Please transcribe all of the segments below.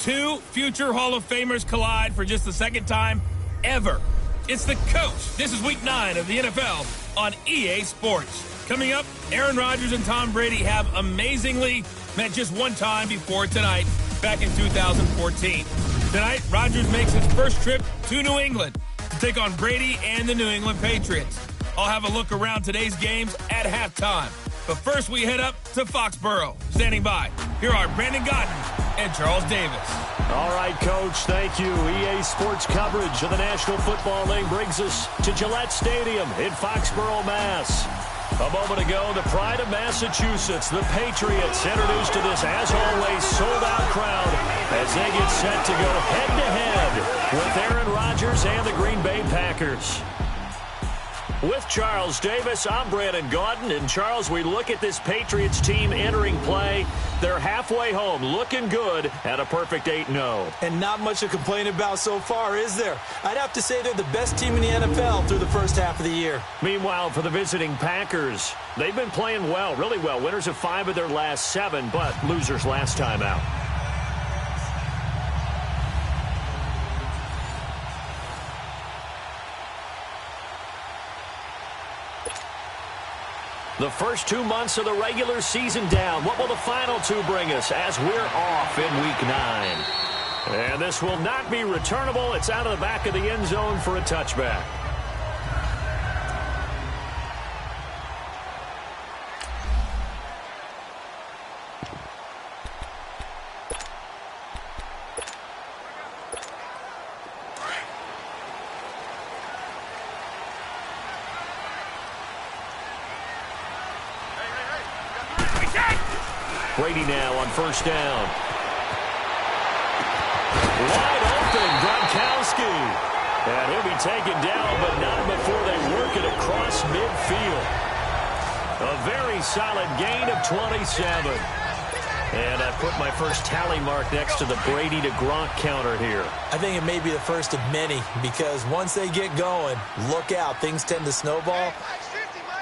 Two future Hall of Famers collide for just the second time ever. It's the coach. This is week 9 of the NFL on EA Sports. Coming up, Aaron Rodgers and Tom Brady have amazingly met just one time before tonight, back in 2014. Tonight, Rodgers makes his first trip to New England to take on Brady and the New England Patriots. I'll have a look around today's games at halftime. But first, we head up to Foxborough. Standing by, here are Brandon Gaudin and Charles Davis. All right, Coach, thank you. EA Sports coverage of the National Football League brings us to Gillette Stadium in Foxborough, Mass. A moment ago, the pride of Massachusetts, the Patriots, introduced to this, as always, sold-out crowd as they get set to go head-to-head with Aaron Rodgers and the Green Bay Packers. With Charles Davis, I'm Brandon Gaudin. And, Charles, we look at this Patriots team entering play. They're halfway home, looking good at a perfect 8-0. And not much to complain about so far, is there? I'd have to say they're the best team in the NFL through the first half of the year. Meanwhile, for the visiting Packers, they've been playing well, really well. Winners of 5 of their last 7, but losers last time out. The first 2 months of the regular season down. What will the final 2 bring us as we're off in week 9? And this will not be returnable. It's out of the back of the end zone for a touchback. Brady now on first down. Wide open, Gronkowski. And he'll be taken down, but not before they work it across midfield. A very solid gain of 27. And I put my first tally mark next to the Brady to Gronk counter here. I think it may be the first of many, because once they get going, look out, things tend to snowball.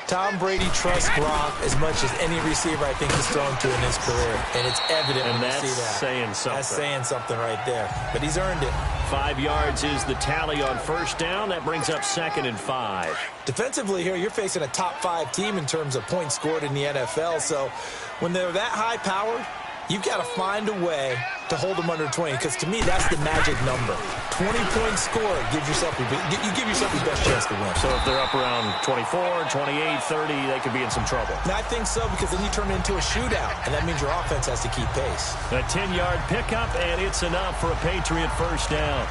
Tom Brady trusts Gronk as much as any receiver I think has thrown to in his career. And it's evident when you see that. That's saying something. That's saying something right there. But he's earned it. 5 yards is the tally on first down. That brings up 2nd and 5. Defensively here, you're facing a top 5 team in terms of points scored in the NFL. So when they're that high powered, you've got to find a way to hold them under 20, because to me, that's the magic number. 20-point score gives yourself you give yourself your best chance to win. So if they're up around 24, 28, 30, they could be in some trouble. And I think so, because then you turn it into a shootout, and that means your offense has to keep pace. A 10-yard pickup, and it's enough for a Patriot first down.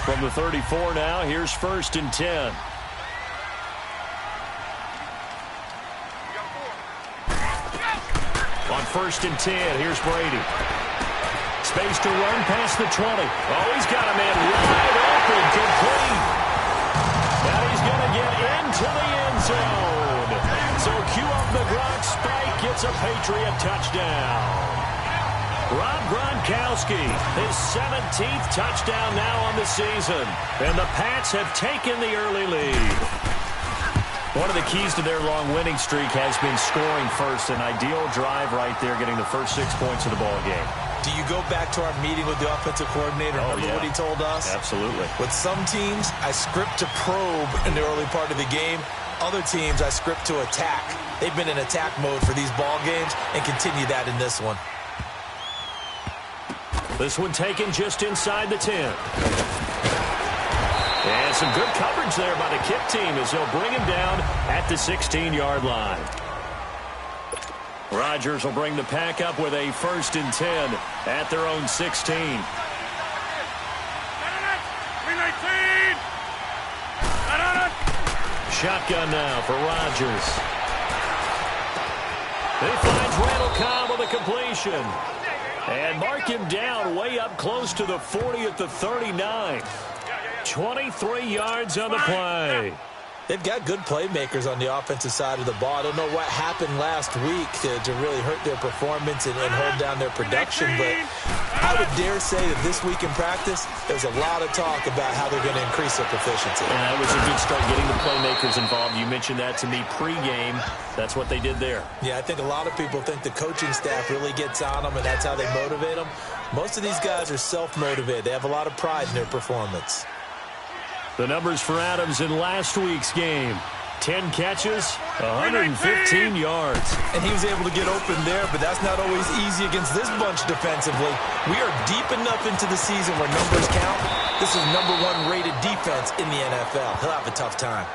From the 34 now, here's 1st and 10. On 1st and 10, here's Brady. Space to run past the 20. Oh, he's got a man wide open, complete. And he's going to get into the end zone. So cue up the Gronk spike. It's a Patriot touchdown. Rob Gronkowski, his 17th touchdown now on the season. And the Pats have taken the early lead. One of the keys to their long winning streak has been scoring first. An ideal drive right there, getting the first 6 points of the ball game. Do you go back to our meeting with the offensive coordinator? Remember what he told us? Absolutely. With some teams, I script to probe in the early part of the game. Other teams, I script to attack. They've been in attack mode for these ball games and continue that in this one. This one taken just inside the 10. And some good coverage there by the kick team as they'll bring him down at the 16-yard line. Rodgers will bring the pack up with a 1st and 10 at their own 16. Shotgun now for Rodgers. He finds Randall Cobb with a completion. And mark him down way up close to the 40 at the 39. 23 yards on the play. They've got good playmakers on the offensive side of the ball. I don't know what happened last week to really hurt their performance and hold down their production, but I would dare say that this week in practice, there's a lot of talk about how they're going to increase their proficiency. And that was a good start getting the playmakers involved. You mentioned that to me pregame. That's what they did there. Yeah, I think a lot of people think the coaching staff really gets on them, and that's how they motivate them. Most of these guys are self-motivated. They have a lot of pride in their performance. The numbers for Adams in last week's game. 10 catches, 115 yards. And he was able to get open there, but that's not always easy against this bunch defensively. We are deep enough into the season where numbers count. This is #1 rated defense in the NFL. He'll have a tough time.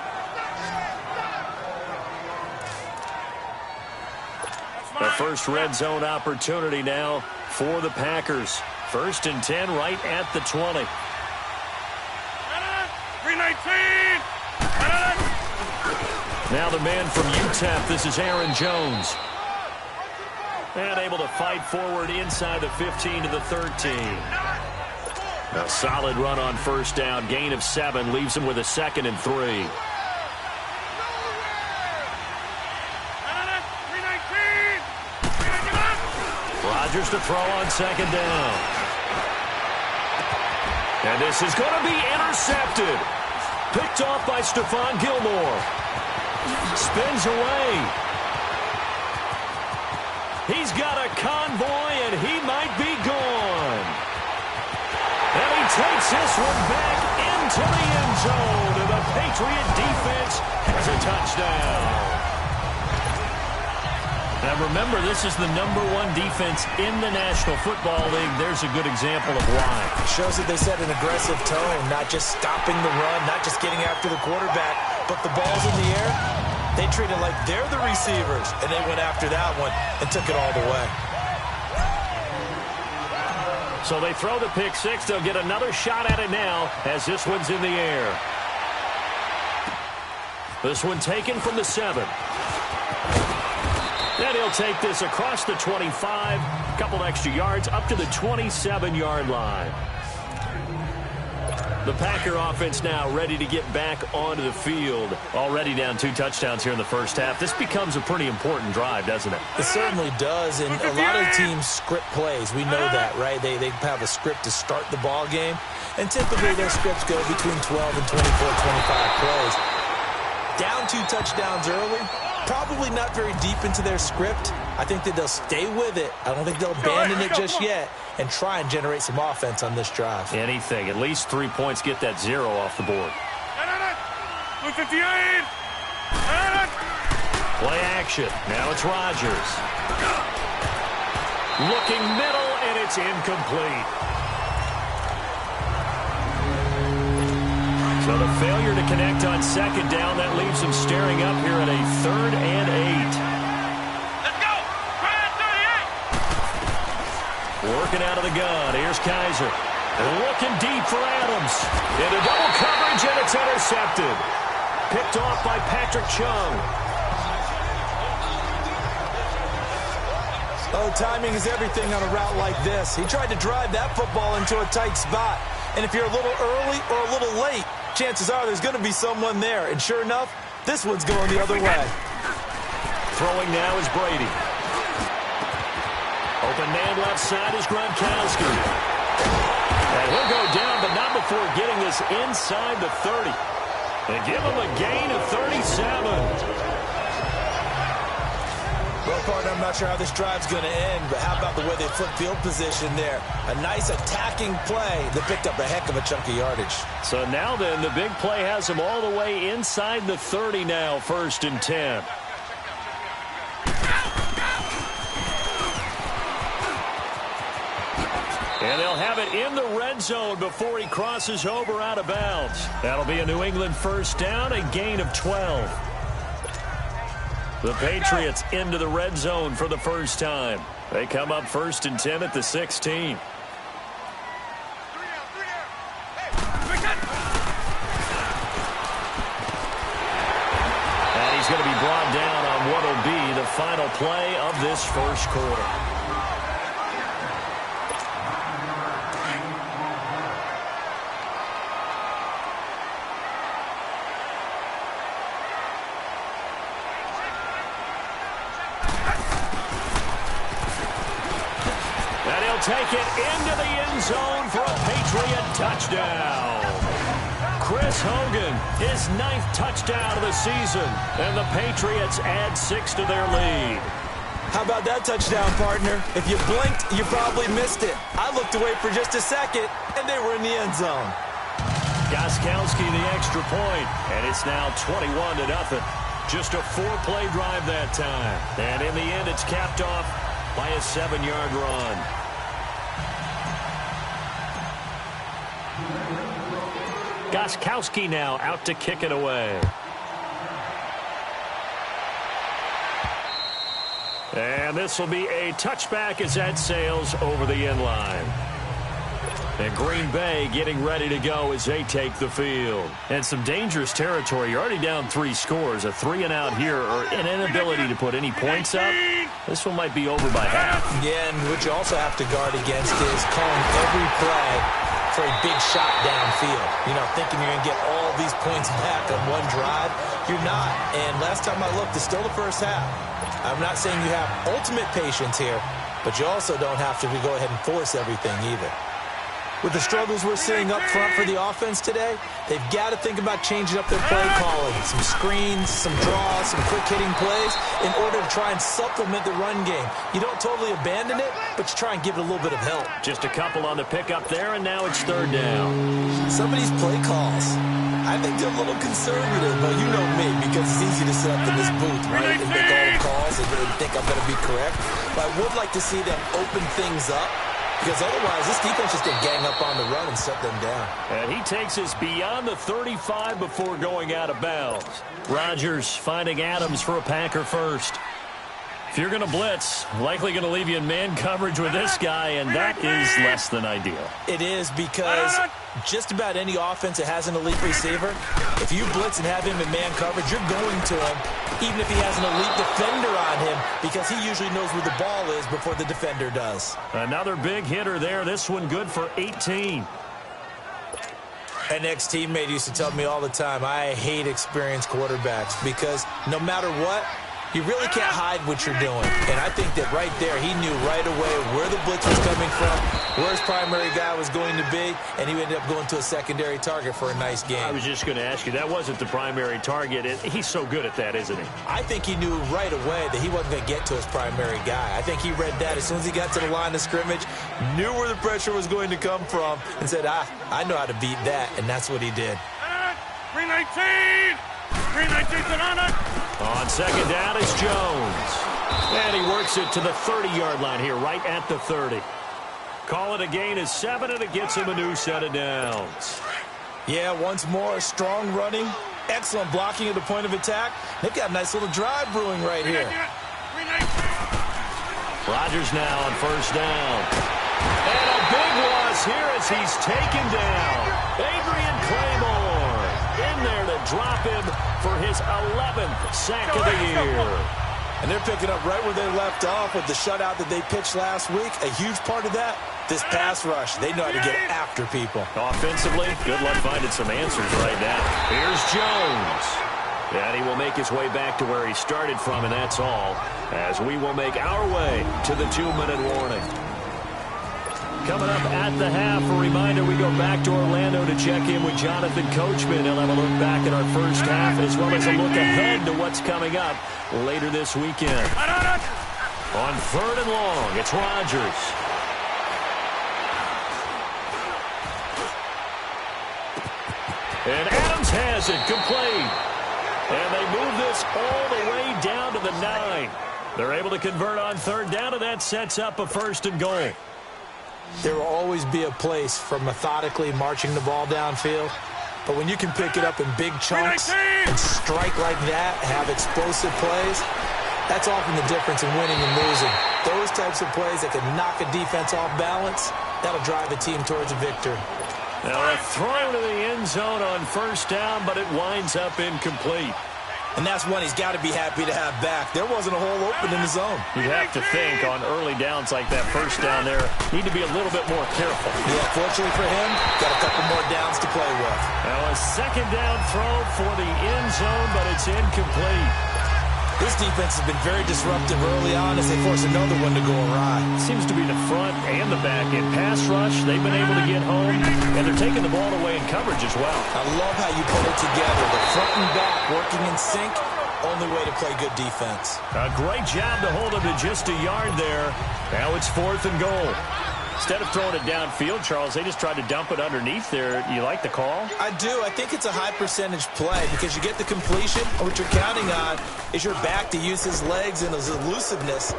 The first red zone opportunity now for the Packers. 1st and 10 right at the 20. 319. Now the man from UTEP, this is Aaron Jones. And able to fight forward inside the 15 to the 13. A solid run on 1st down. Gain of 7 leaves him with a 2nd and 3. Rodgers to throw on 2nd down. And this is going to be intercepted. Picked off by Stephon Gilmore. Spins away. He's got a convoy, and he might be gone. And he takes this one back into the end zone, and the Patriot defense has a touchdown. Now remember, this is the #1 defense in the National Football League. There's a good example of why. Shows that they set an aggressive tone, not just stopping the run, not just getting after the quarterback, but the ball's in the air. They treat it like they're the receivers, and they went after that one and took it all the way. So they throw the pick 6. They'll get another shot at it now as this one's in the air. This one taken from the 7. Then he'll take this across the 25, a couple extra yards, up to the 27-yard line. The Packer offense now ready to get back onto the field. Already down 2 touchdowns here in the first half. This becomes a pretty important drive, doesn't it? It certainly does, and a lot of teams script plays. We know that, right? They have a script to start the ball game, and typically their scripts go between 12 and 24, 25 plays. Down 2 touchdowns early. Probably not very deep into their script. I think that they'll stay with it. I don't think they'll abandon it just yet and try and generate some offense on this drive. Anything. At least 3 points, get that 0 off the board. 258. Play action. Now it's Rodgers. Looking middle, and it's incomplete. So the failure to connect on 2nd down, that leaves him staring up here at a 3rd and 8. Let's go. 38. Working out of the gun. Here's Kaiser. Looking deep for Adams. Into double coverage, and it's intercepted. Picked off by Patrick Chung. Oh, timing is everything on a route like this. He tried to drive that football into a tight spot. And if you're a little early or a little late, chances are there's going to be someone there. And sure enough, this one's going the other way. Throwing now is Brady. Open man left side is Gronkowski. And he'll go down, but not before getting this inside the 30. And give him a gain of 37. Well, partner, I'm not sure how this drive's going to end, but how about the way they flip field position there? A nice attacking play that picked up a heck of a chunk of yardage. So now then, the big play has him all the way inside the 30 now, 1st and 10. And they'll have it in the red zone before he crosses over out of bounds. That'll be a New England 1st down, a gain of 12. The Patriots into the red zone for the first time. They come up 1st and 10 at the 16. And he's going to be brought down on what will be the final play of this first quarter. He'll take it into the end zone for a Patriot touchdown. Chris Hogan, his 9th touchdown of the season, and the Patriots add 6 to their lead. How about that touchdown, partner? If you blinked, you probably missed it. I looked away for just a second, and they were in the end zone. Gostkowski the extra point, and it's now 21-0. Just a 4-play drive that time. And in the end, it's capped off by a 7-yard run. Gostkowski now out to kick it away. And this will be a touchback as that sails over the end line. And Green Bay getting ready to go as they take the field. And some dangerous territory. You're already down 3 scores. A 3-and-out here, or an inability to put any points up. This one might be over by half. Yeah, and what you also have to guard against is calling every play for a big shot downfield. You know, thinking you're going to get all these points back on one drive. You're not. And last time I looked, it's still the first half. I'm not saying you have ultimate patience here, but you also don't have to go ahead and force everything either. With the struggles we're seeing up front for the offense today, they've got to think about changing up their play calling. Some screens, some draws, some quick-hitting plays in order to try and supplement the run game. You don't totally abandon it, but you try and give it a little bit of help. Just a couple on the pickup there, and now it's 3rd down. Some of these play calls, I think they're a little conservative, but you know me, because it's easy to sit up in this booth, right, and make all the calls and think I'm going to be correct. But I would like to see them open things up, because otherwise this defense just going to gang up on the run and shut them down. And he takes us beyond the 35 before going out of bounds. Rodgers finding Adams for a Packer first. If you're going to blitz, likely going to leave you in man coverage with this guy, and that is less than ideal. It is, because just about any offense that has an elite receiver, if you blitz and have him in man coverage, you're going to him, even if he has an elite defender on him, because he usually knows where the ball is before the defender does. Another big hitter there. This one good for 18. An ex-teammate used to tell me all the time, I hate experienced quarterbacks, because no matter what, you really can't hide what you're doing. And I think that right there, he knew right away where the blitz was coming from, where his primary guy was going to be, and he ended up going to a secondary target for a nice game. I was just going to ask you, that wasn't the primary target. He's so good at that, isn't he? I think he knew right away that he wasn't going to get to his primary guy. I think he read that as soon as he got to the line of scrimmage, knew where the pressure was going to come from, and said, I know how to beat that, and that's what he did. 319! 319's on it! On 2nd down, it's Jones. And he works it to the 30-yard line here, right at the 30. Call it a gain of 7, and it gets him a new set of downs. Yeah, once more, strong running, excellent blocking at the point of attack. They've got a nice little drive brewing right here. Rodgers now on 1st down. And a big loss here as he's taken down. Adrian Claymore in there to drop him for his 11th sack of the year. And they're picking up right where they left off with the shutout that they pitched last week. A huge part of that, this pass rush. They know how to get after people. Offensively, good luck finding some answers right now. Here's Jones. And he will make his way back to where he started from, and that's all, as we will make our way to the 2-minute warning. Coming up at the half, a reminder, we go back to Orlando to check in with Jonathan Coachman. He'll have a look back at our first half, as well as a look ahead to what's coming up later this weekend. On 3rd and long, it's Rodgers. And Adams has it, complete. And they move this all the way down to the 9. They're able to convert on 3rd down, and that sets up a 1st and goal. There will always be a place for methodically marching the ball downfield. But when you can pick it up in big chunks and strike like that, have explosive plays, that's often the difference in winning and losing. Those types of plays that can knock a defense off balance, that'll drive a team towards a victory. Now a throw to the end zone on 1st down, but it winds up incomplete. And that's one he's got to be happy to have back. There wasn't a hole open in the zone. You'd have to think on early downs like that 1st down there, need to be a little bit more careful. Yeah, fortunately for him, got a couple more downs to play with. Now a 2nd down throw for the end zone, but it's incomplete. This defense has been very disruptive early on as they force another one to go awry. Seems to be the front and the back end. Pass rush, they've been able to get home, and they're taking the ball away in coverage as well. I love how you put it together. The front and back working in sync, only way to play good defense. A great job to hold them to just a yard there. Now it's 4th and goal. Instead of throwing it downfield, Charles, they just tried to dump it underneath there. You like the call? I do. I think it's a high percentage play because you get the completion. What you're counting on is your back to use his legs and his elusiveness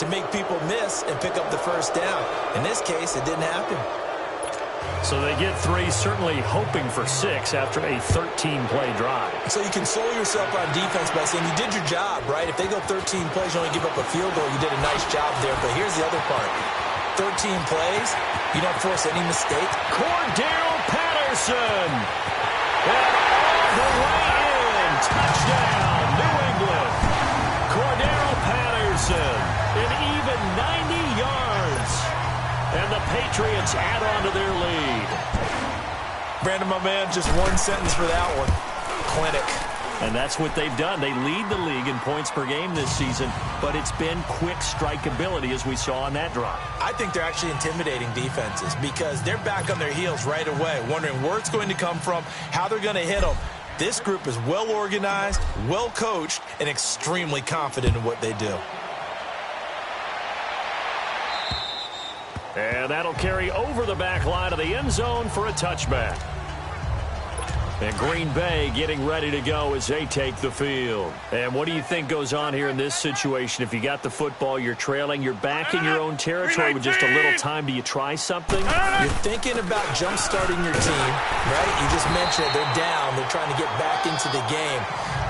to make people miss and pick up the first down. In this case, it didn't happen. So they get 3, certainly hoping for 6 after a 13-play drive. So you console yourself on defense by saying you did your job, right? If they go 13 plays, you only give up a field goal, you did a nice job there. But here's the other part. 13 plays, you don't force any mistake. Cordarrelle Patterson. And all the way in. Touchdown, New England. Cordarrelle Patterson. An even 90 yards. And the Patriots add on to their lead. Brandon, my man, just one sentence for that one. Clinic. And that's what they've done. They lead the league in points per game this season, but it's been quick strikeability as we saw on that drive. I think they're actually intimidating defenses because they're back on their heels right away, wondering where it's going to come from, how they're going to hit them. This group is well organized, well coached, and extremely confident in what they do. And that'll carry over the back line of the end zone for a touchback. And Green Bay getting ready to go as they take the field. And what do you think goes on here in this situation? If you got the football, you're trailing, you're back in your own territory with just a little time. Do you try something? You're thinking about jump-starting your team, right? You just mentioned they're down. They're trying to get back into the game.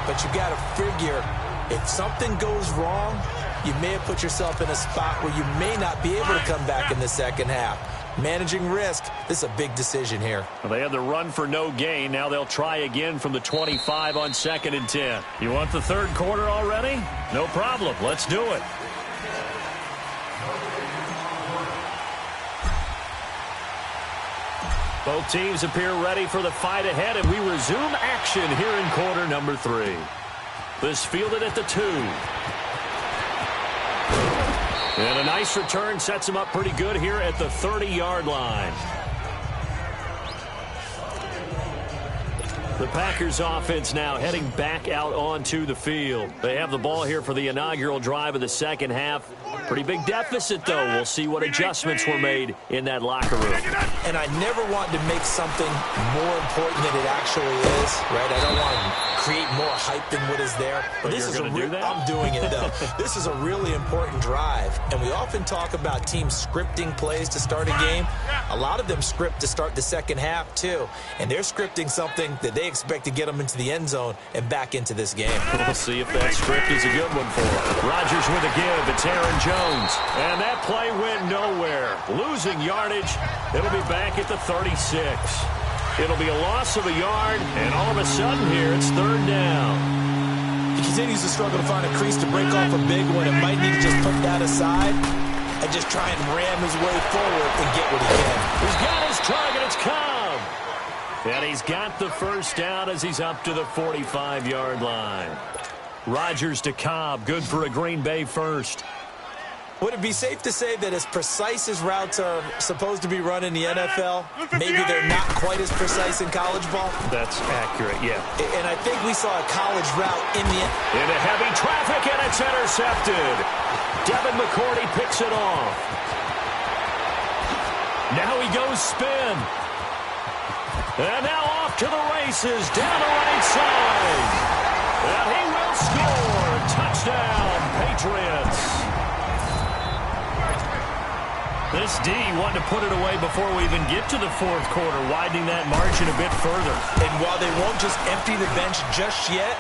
But you got to figure if something goes wrong, you may have put yourself in a spot where you may not be able to come back in the second half. Managing risk, this is a big decision here. Well, they had the run for no gain. Now they'll try again from the 25 on 2nd and 10. You want the third quarter already? No problem. Let's do it. Both teams appear ready for the fight ahead, and we resume action here in quarter number 3. This fielded at the 2. And a nice return sets him up pretty good here at the 30-yard line. The Packers offense now heading back out onto the field. They have the ball here for the inaugural drive of the second half. Pretty big deficit, though. We'll see what adjustments were made in that locker room. And I never want to make something more important than it actually is, right? I don't want to create more hype than what is there. But this is do that? I'm doing it, though. This is a really important drive. And we often talk about teams scripting plays to start a game. A lot of them script to start the second half, too. And they're scripting something that they expect to get them into the end zone and back into this game. We'll see if that script is a good one for them. Rodgers with a give. It's Aaron Jones. And that play went nowhere. Losing yardage. It'll be back at the 36. It'll be a loss of a yard, and all of a sudden here, it's 3rd down. He continues to struggle to find a crease to break off a big one and might need to just put that aside and just try and ram his way forward and get what he can. He's got his target. It's Cobb. And he's got the first down as he's up to the 45-yard line. Rodgers to Cobb. Good for a Green Bay first. Would it be safe to say that as precise as routes are supposed to be run in the NFL, maybe they're not quite as precise in college ball? That's accurate, yeah. And I think we saw a college route into heavy traffic, and it's intercepted. Devin McCourty picks it off. Now he goes spin. And now off to the races, down the right side. And he will score. Touchdown, Patriots. This D wanted to put it away before we even get to the 4th quarter, widening that margin a bit further. And while they won't just empty the bench just yet,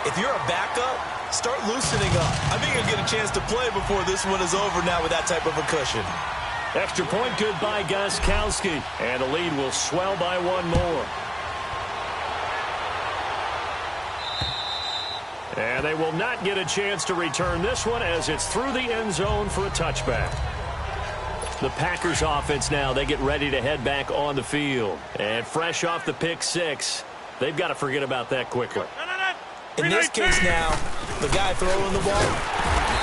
if you're a backup, start loosening up. I think you'll get a chance to play before this one is over now with that type of a cushion. Extra point good by Gostkowski. And the lead will swell by one more. And they will not get a chance to return this one as it's through the end zone for a touchback. The Packers offense now, they get ready to head back on the field. And fresh off the pick 6, they've got to forget about that quickly. In this case now, the guy throwing the ball,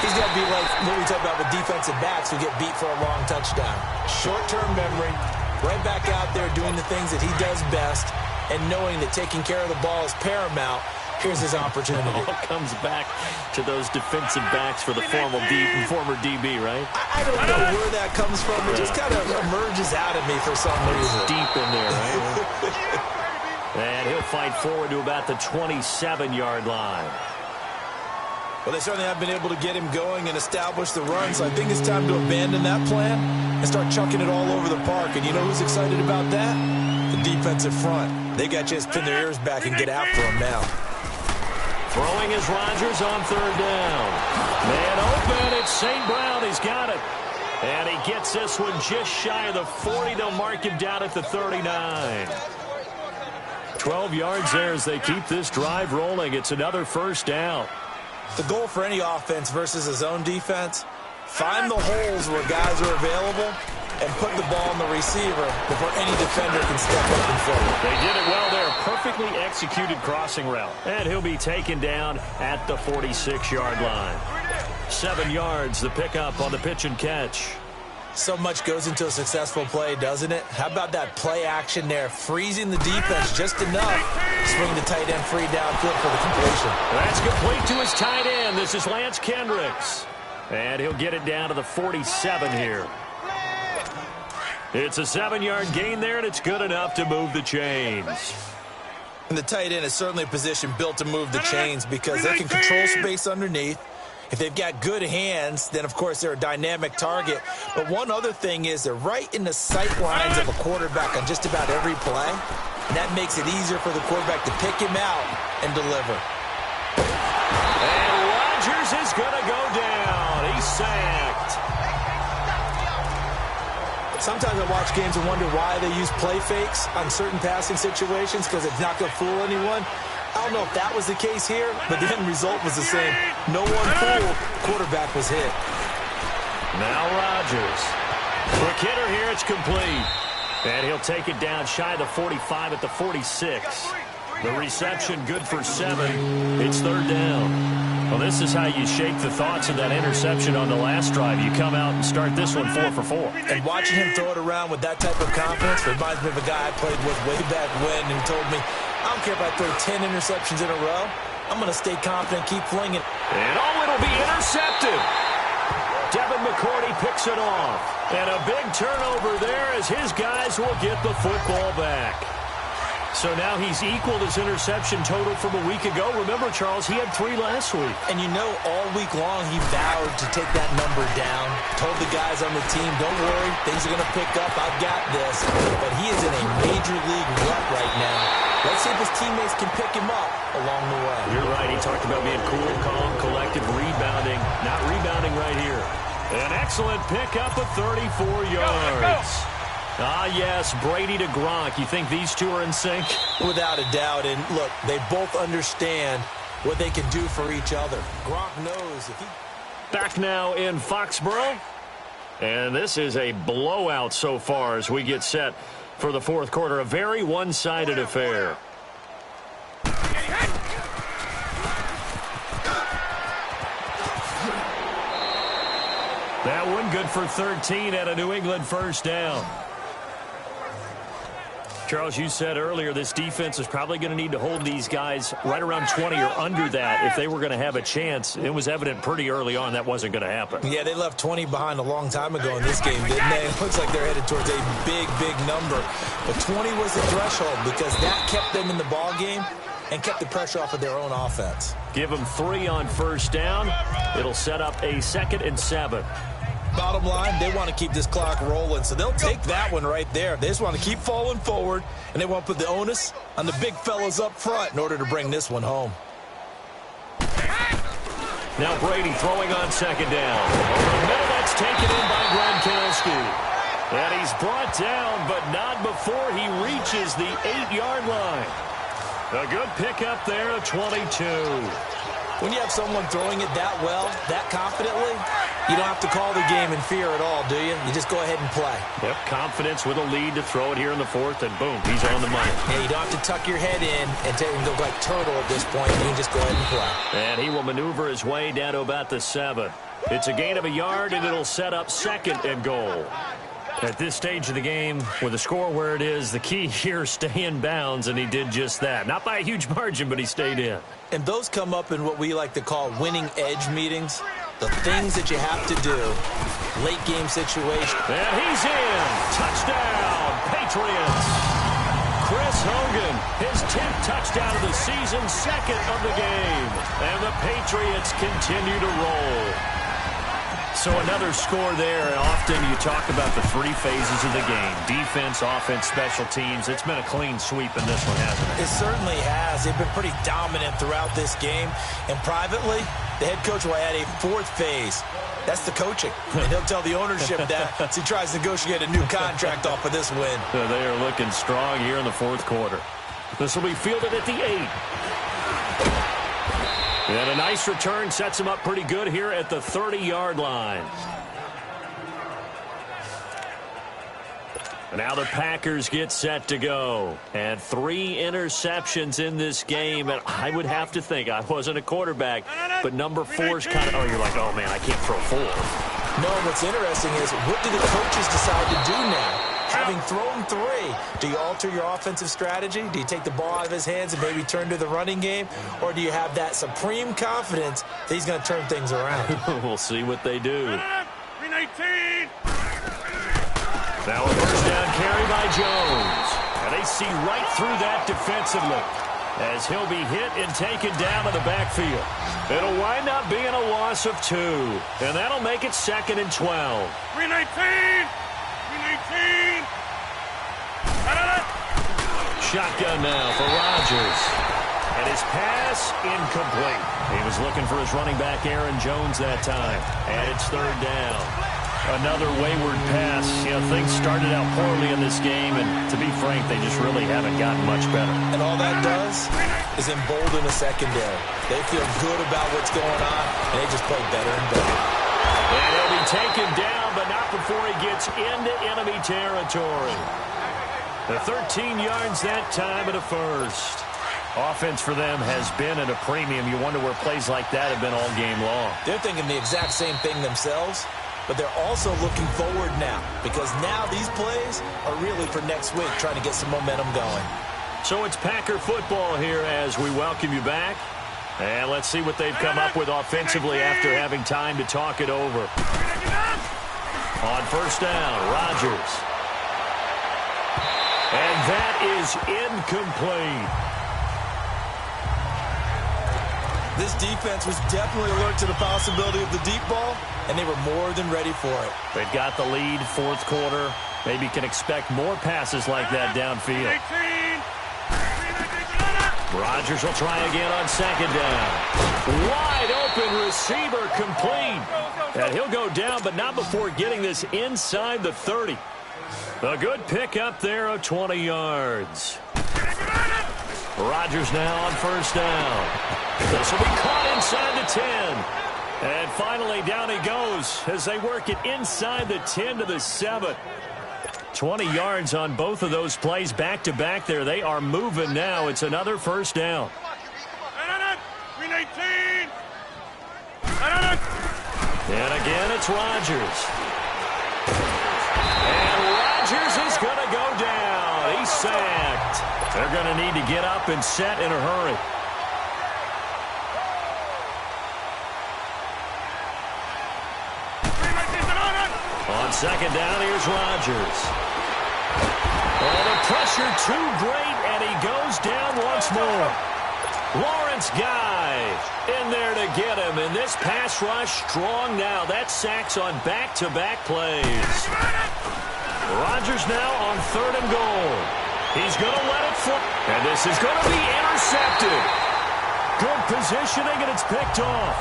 he's got to be like what we talk about with defensive backs who get beat for a long touchdown. Short-term memory, right back out there doing the things that he does best, and knowing that taking care of the ball is paramount. Here's his opportunity. It all comes back to those defensive backs for the former DB, right? I don't know where that comes from. It just kind of emerges out of me for some reason. Deep in there, right? And he'll fight forward to about the 27-yard line. Well, they certainly have been able to get him going and establish the run, so I think it's time to abandon that plan and start chucking it all over the park. And you know who's excited about that? The defensive front. They got to just pin their ears back and get after him now. Throwing is Rodgers on third down. Man open, it's St. Brown. He's got it. And he gets this one just shy of the 40. They'll mark him down at the 39. 12 yards there as they keep this drive rolling. It's another first down. The goal for any offense versus a zone defense, find the holes where guys are available and put the ball on the receiver before any defender can step up and fill it. They did it well there. Perfectly executed crossing route. And he'll be taken down at the 46-yard line. 7 yards, the pickup on the pitch and catch. So much goes into a successful play, doesn't it? How about that play action there? Freezing the defense just enough. Swing the tight end free downfield for the completion. That's complete to his tight end. This is Lance Kendricks. And he'll get it down to the 47 here. It's a 7-yard gain there, and it's good enough to move the chains. And the tight end is certainly a position built to move the chains because they can control space underneath. If they've got good hands, then, of course, they're a dynamic target. But one other thing is they're right in the sight lines of a quarterback on just about every play. And that makes it easier for the quarterback to pick him out and deliver. And Rodgers is going to go down. He's sacked. Sometimes I watch games and wonder why they use play fakes on certain passing situations because it's not going to fool anyone. I don't know if that was the case here, but the end result was the same. No one fooled. Quarterback was hit. Now Rodgers. Quick hitter here. It's complete. And he'll take it down shy of the 45 at the 46. The reception good for 7. It's third down. Well, this is how you shake the thoughts of that interception on the last drive. You come out and start this one 4 for 4. And watching him throw it around with that type of confidence reminds me of a guy I played with way back when who told me, I don't care if I throw 10 interceptions in a row. I'm going to stay confident, keep flinging. And it'll be intercepted. Devin McCourty picks it off. And a big turnover there as his guys will get the football back. So now he's equaled his interception total from a week ago. Remember, Charles, he had 3 last week. And you know, all week long he vowed to take that number down. Told the guys on the team, don't worry, things are going to pick up. I've got this. But he is in a major league rut right now. Let's see if his teammates can pick him up along the way. You're right. He talked about being cool, calm, collected, rebounding. Not rebounding right here. An excellent pickup of 34 yards. Ah, yes, Brady to Gronk. You think these two are in sync? Without a doubt. And look, they both understand what they can do for each other. Gronk knows if he... Back now in Foxborough. And this is a blowout so far as we get set for the fourth quarter. A very one-sided affair. That one good for 13 at a New England first down. Charles, you said earlier this defense is probably going to need to hold these guys right around 20 or under that if they were going to have a chance. It was evident pretty early on that wasn't going to happen. Yeah, they left 20 behind a long time ago in this game, didn't they? It looks like they're headed towards a big, big number. But 20 was the threshold because that kept them in the ball game and kept the pressure off of their own offense. Give them 3 on first down. It'll set up a 2nd and 7. Bottom line, they want to keep this clock rolling, so they'll take that one right there. They just want to keep falling forward, and they want to put the onus on the big fellas up front in order to bring this one home. Now Brady throwing on 2nd down. Over the middle, that's taken in by Gronkowski. And he's brought down, but not before he reaches the 8-yard line. A good pickup there at 22. When you have someone throwing it that well, that confidently, You don't have to call the game in fear at all, do you? You just go ahead and play. Yep, confidence with a lead to throw it here in the fourth, and boom, he's on the money. Yeah, you don't have to tuck your head in and take him look like turtle at this point. You can just go ahead and play. And he will maneuver his way down to about the 7. It's a gain of a yard, and it'll set up 2nd and goal. At this stage of the game, with the score where it is, the key here, stay in bounds, and he did just that. Not by a huge margin, but he stayed in. And those come up in what we like to call winning edge meetings. The things that you have to do. Late game situation. And he's in. Touchdown, Patriots. Chris Hogan, his 10th touchdown of the season, 2nd of the game. And the Patriots continue to roll. So another score there, and often you talk about the 3 phases of the game. Defense, offense, special teams. It's been a clean sweep in this one, hasn't it? It certainly has. They've been pretty dominant throughout this game. And privately, the head coach will add a 4th phase. That's the coaching. And he'll tell the ownership that as he tries to negotiate a new contract off of this win. So they are looking strong here in the 4th quarter. This will be fielded at the 8. And a nice return sets him up pretty good here at the 30-yard line. Now the Packers get set to go. And 3 interceptions in this game. And I would have to think, I wasn't a quarterback, but number 4's kind of, oh, you're like, oh, man, I can't throw 4. No, what's interesting is, what do the coaches decide to do now? Having thrown 3, do you alter your offensive strategy? Do you take the ball out of his hands and maybe turn to the running game? Or do you have that supreme confidence that he's going to turn things around? We'll see what they do. 319. Now a first down carry by Jones. And they see right through that defensively as he'll be hit and taken down in the backfield. It'll wind up being a loss of 2. And that'll make it 2nd and 12. 319. 319. Shotgun now for Rodgers. And his pass incomplete. He was looking for his running back Aaron Jones that time. And it's 3rd down. Another wayward pass. You know, things started out poorly in this game, and to be frank, they just really haven't gotten much better. And all that does is embolden the secondary. They feel good about what's going on, and they just play better and better. And he'll be taken down, but not before he gets into enemy territory. The 13 yards that time at a first. Offense for them has been at a premium. You wonder where plays like that have been all game long. They're thinking the exact same thing themselves, but they're also looking forward now, because now these plays are really for next week, trying to get some momentum going. So it's Packer football here as we welcome you back. And let's see what they've come up with offensively after having time to talk it over. On first down, Rodgers. And that is incomplete. This defense was definitely alert to the possibility of the deep ball, and they were more than ready for it. They've got the lead, 4th quarter. Maybe can expect more passes like that downfield. Rodgers will try again on 2nd down. Wide open receiver complete. And he'll go down, but not before getting this inside the 30. A good pickup there of 20 yards. Rodgers now on first down. This will be caught inside the 10. And finally down he goes as they work it inside the 10 to the 7. 20 yards on both of those plays back-to-back there. They are moving now. It's another first down. 319. And again, it's Rodgers. And Rodgers is going to go down. He's sacked. They're going to need to get up and set in a hurry. On 2nd down, here's Rodgers. Oh, the pressure too great, and he goes down once more. Lawrence Guy in there to get him, and this pass rush strong now. That's sacks on back-to-back plays. Rodgers now on 3rd and goal. He's going to let it fly, and this is going to be intercepted. Good positioning, and it's picked off.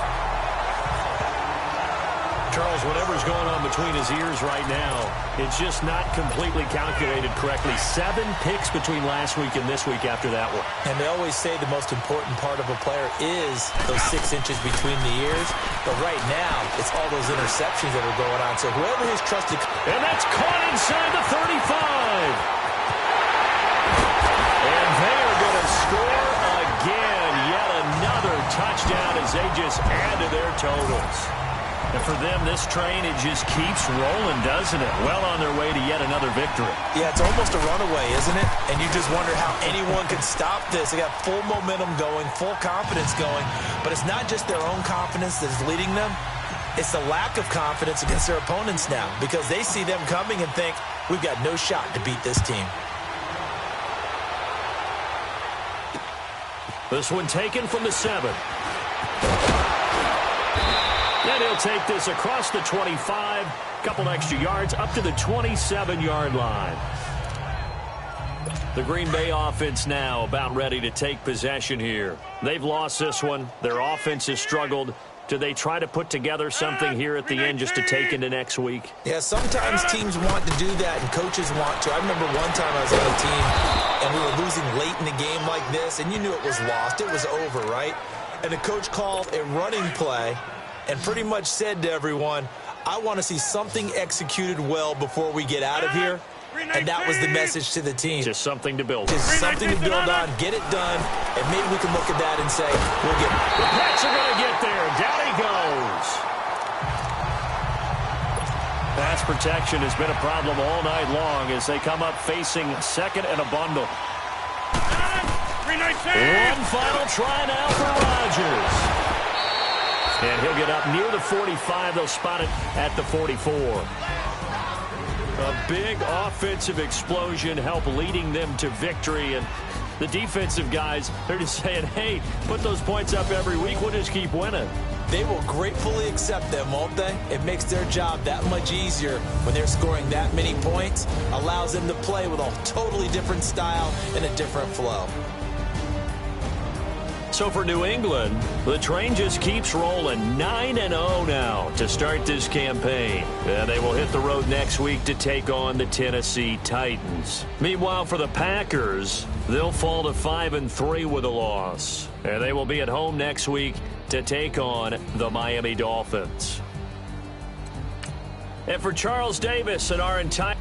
Charles, whatever's going on between his ears right now, it's just not completely calculated correctly. 7 picks between last week and this week after that one. And they always say the most important part of a player is those 6 inches between the ears. But right now, it's all those interceptions that are going on. So whoever has trusted... And that's caught inside the 35. And they are going to score again. Yet another touchdown as they just add to their totals. And for them, this train, it just keeps rolling, doesn't it? Well on their way to yet another victory. Yeah, it's almost a runaway, isn't it? And you just wonder how anyone can stop this. They got full momentum going, full confidence going. But it's not just their own confidence that's leading them. It's the lack of confidence against their opponents now, because they see them coming and think, we've got no shot to beat this team. This one taken from the 7. And he'll take this across the 25, couple extra yards, up to the 27-yard line. The Green Bay offense now about ready to take possession here. They've lost this one. Their offense has struggled. Do they try to put together something here at the end just to take into next week? Yeah, sometimes teams want to do that and coaches want to. I remember one time I was on a team and we were losing late in a game like this, and you knew it was lost. It was over, right? And the coach called a running play and pretty much said to everyone, I want to see something executed well before we get out of here. And that was the message to the team. Just something to build on. Just something to build on, get it done, and maybe we can look at that and say, we'll get it. The Pats are going to get there. Down he goes. Pass protection has been a problem all night long as they come up facing second and a bundle. One final try now for Rodgers. And he'll get up near the 45. They'll spot it at the 44. A big offensive explosion help leading them to victory. And the defensive guys, they're just saying, hey, put those points up every week. We'll just keep winning. They will gratefully accept them, won't they? It makes their job that much easier when they're scoring that many points. Allows them to play with a totally different style and a different flow. So for New England, the train just keeps rolling. 9-0 now to start this campaign. And they will hit the road next week to take on the Tennessee Titans. Meanwhile, for the Packers, they'll fall to 5-3 with a loss. And they will be at home next week to take on the Miami Dolphins. And for Charles Davis and our entire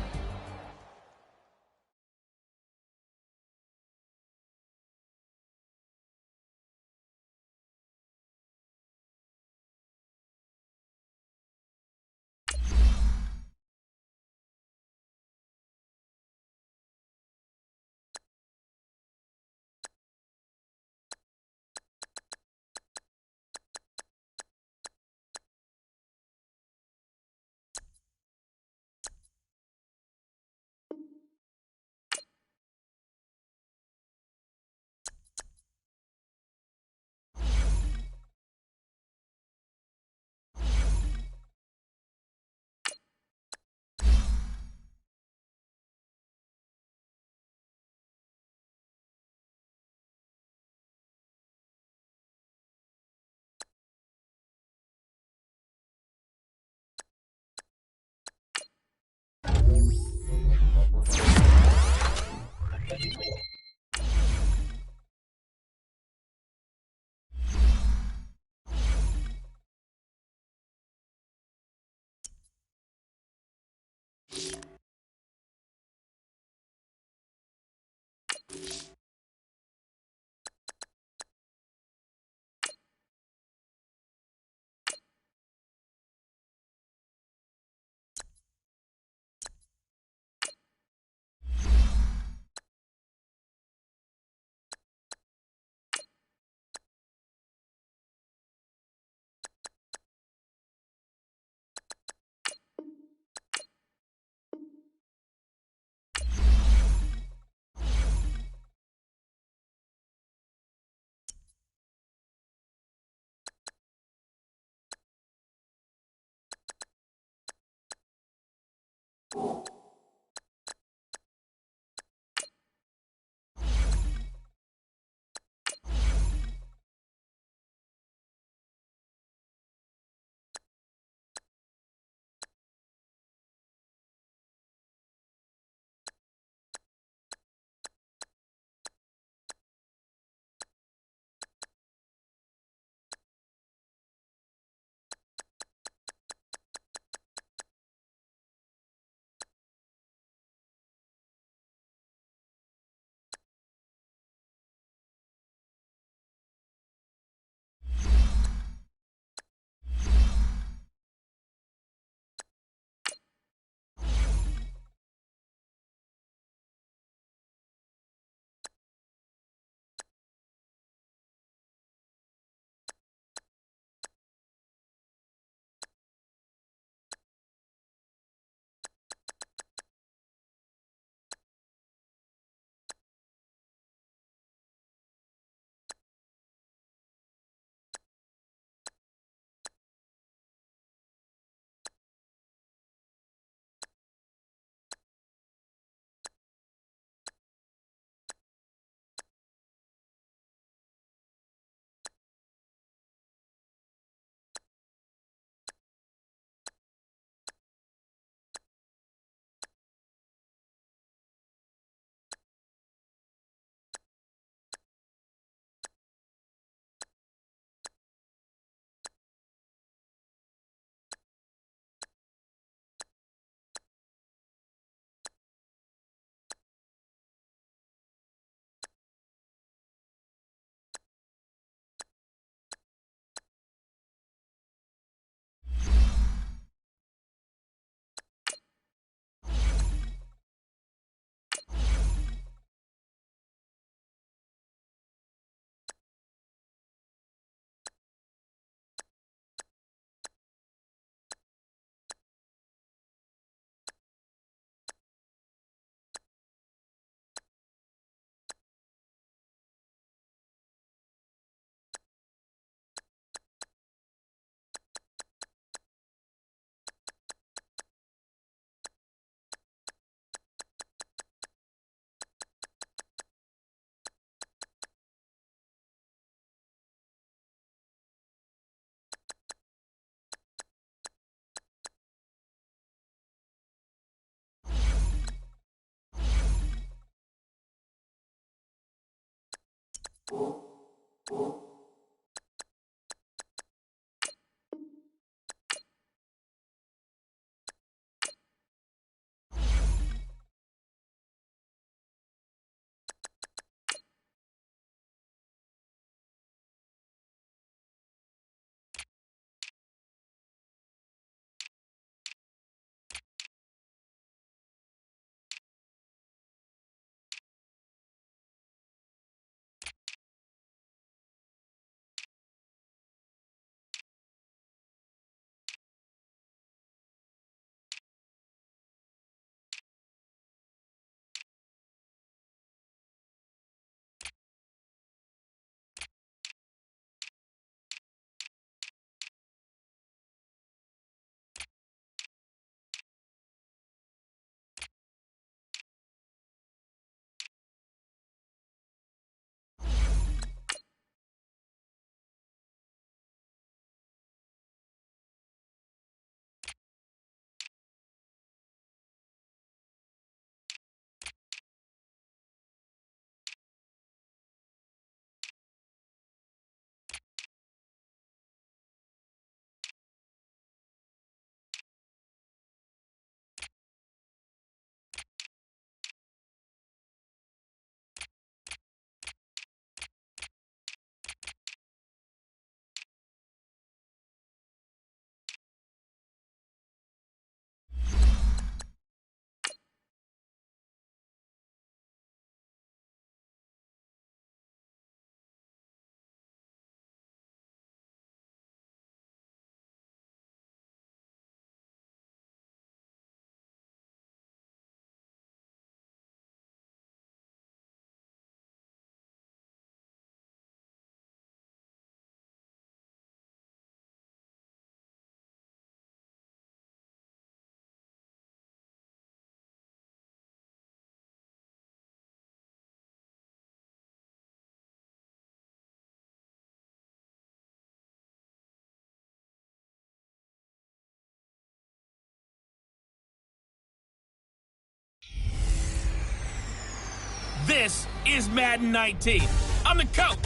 This is Madden 19. I'm the coach.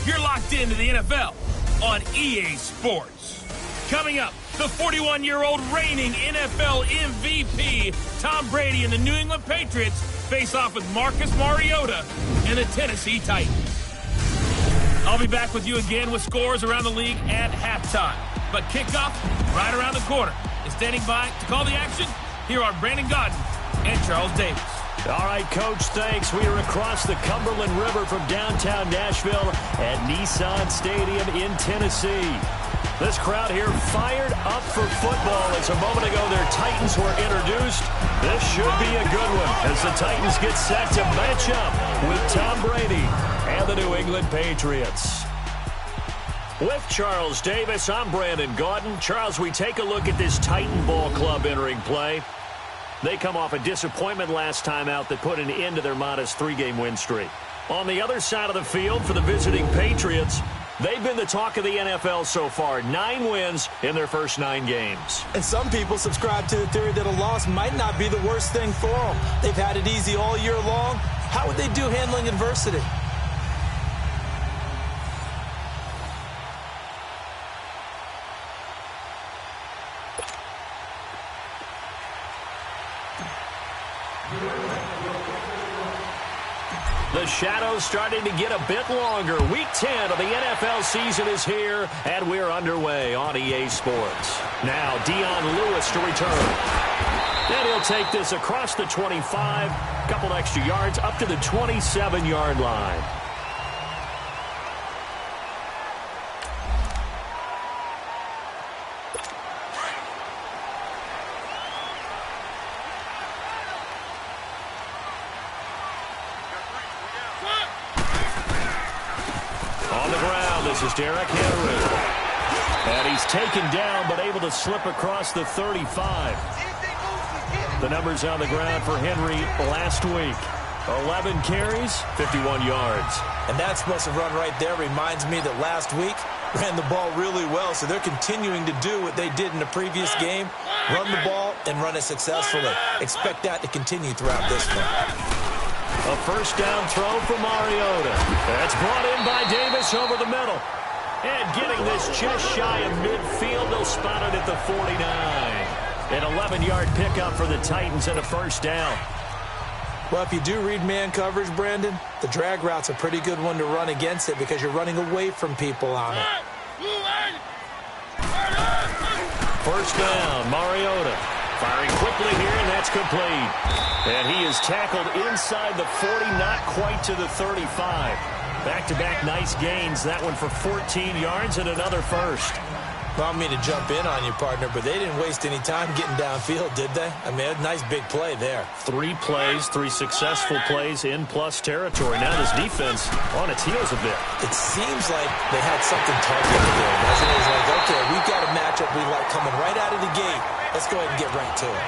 You're locked into the NFL on EA Sports. Coming up, the 41-year-old reigning NFL MVP, Tom Brady and the New England Patriots face off with Marcus Mariota and the Tennessee Titans. I'll be back with you again with scores around the league at halftime. But kickoff right around the corner. And standing by to call the action, here are Brandon Gaudin and Charles Davis. All right, Coach, thanks. We are across the Cumberland River from downtown Nashville at Nissan Stadium in Tennessee. This crowd here fired up for football as a moment ago their Titans were introduced. This should be a good one as the Titans get set to match up with Tom Brady and the New England Patriots. With Charles Davis, I'm Brandon Gaudin. Charles, we take a look at this Titan Ball Club entering play. They come off a disappointment last time out that put an end to their modest 3-game win streak. On the other side of the field for the visiting Patriots, they've been the talk of the NFL so far. 9 wins in their first 9 games. And some people subscribe to the theory that a loss might not be the worst thing for them. They've had it easy all year long. How would they do handling adversity? The shadow's starting to get a bit longer. Week 10 of the NFL season is here, and we're underway on EA Sports. Now, Dion Lewis to return. And he'll take this across the 25, a couple extra yards, up to the 27-yard line. This is Derrick Henry. And he's taken down, but able to slip across the 35. The numbers on the ground for Henry last week. 11 carries, 51 yards. And that explosive run right there reminds me that last week ran the ball really well, so they're continuing to do what they did in the previous game, run the ball and run it successfully. Expect that to continue throughout this one. A first down throw for Mariota. That's brought in by Davis over the middle. And getting this just shy of midfield, they'll spot it at the 49. An 11-yard pickup for the Titans and a first down. Well, if you do read man coverage, Brandon, the drag route's a pretty good one to run against it because you're running away from people on it. First down, Mariota. Firing quickly here, and that's complete. And he is tackled inside the 40, not quite to the 35. Back-to-back nice gains. That one for 14 yards and another first. Well, I don't mean to jump in on you, partner, but they didn't waste any time getting downfield, did they? I mean, a nice big play there. 3 plays, 3 successful plays in plus territory. Now this defense on its heels a bit. It seems like they had something targeted there, doesn't it? It's like, okay, we've got a matchup we like coming right out of the gate. Let's go ahead and get right to it.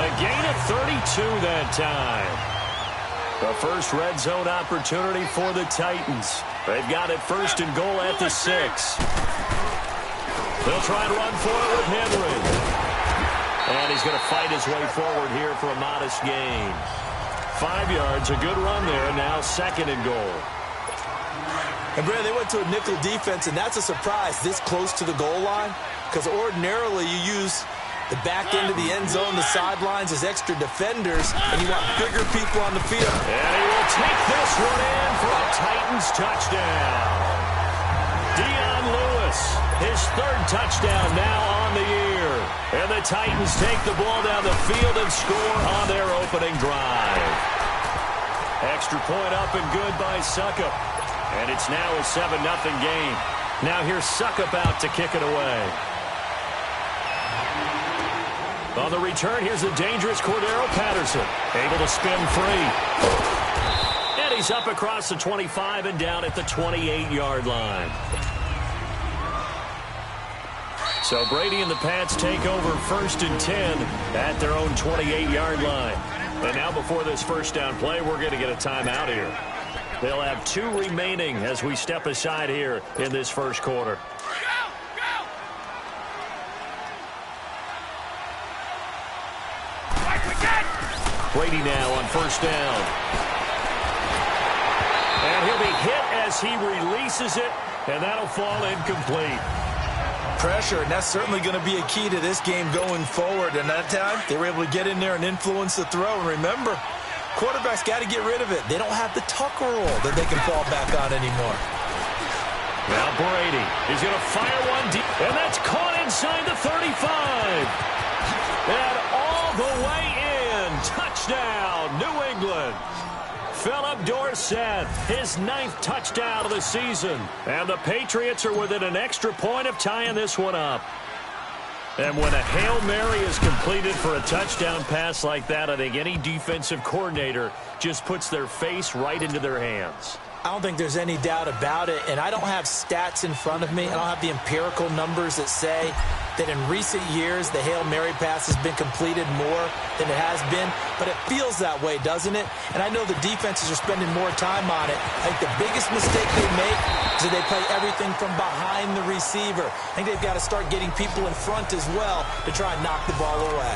A gain of 32 that time. The first red zone opportunity for the Titans. They've got it first and goal at the 6. They'll try and run for it with Henry. And he's going to fight his way forward here for a modest gain. 5 yards, a good run there, and now second and goal. And, Brad, they went to a nickel defense, and that's a surprise this close to the goal line because ordinarily you use the back end of the end zone, the sidelines as extra defenders, and you want bigger people on the field. And he will take this one in for a Titans touchdown. Dion Lewis, his 3rd touchdown now on the year. And the Titans take the ball down the field and score on their opening drive. Extra point up and good by Succop. And it's now a 7-0 game. Now here's Succop out to kick it away. On the return, here's the dangerous Cordero Patterson. Able to spin free. And he's up across the 25 and down at the 28-yard line. So Brady and the Pats take over 1st and 10 at their own 28-yard line. And now before this first down play, we're going to get a timeout here. They'll have 2 remaining as we step aside here in this first quarter. Brady now on first down. And he'll be hit as he releases it, and that'll fall incomplete. Pressure, and that's certainly going to be a key to this game going forward. And that time, they were able to get in there and influence the throw. And remember, quarterbacks got to get rid of it. They don't have the Tucker roll that they can fall back on anymore. Now Brady is going to fire one deep, and that's caught inside the 35. And all the way in. Touchdown, New England. Philip Dorsett, his 9th touchdown of the season. And the Patriots are within an extra point of tying this one up. And when a Hail Mary is completed for a touchdown pass like that, I think any defensive coordinator just puts their face right into their hands. I don't think there's any doubt about it, and I don't have stats in front of me. I don't have the empirical numbers that say that in recent years the Hail Mary pass has been completed more than it has been, but it feels that way, doesn't it? And I know the defenses are spending more time on it. I think the biggest mistake they make is that they play everything from behind the receiver. I think they've got to start getting people in front as well to try and knock the ball away.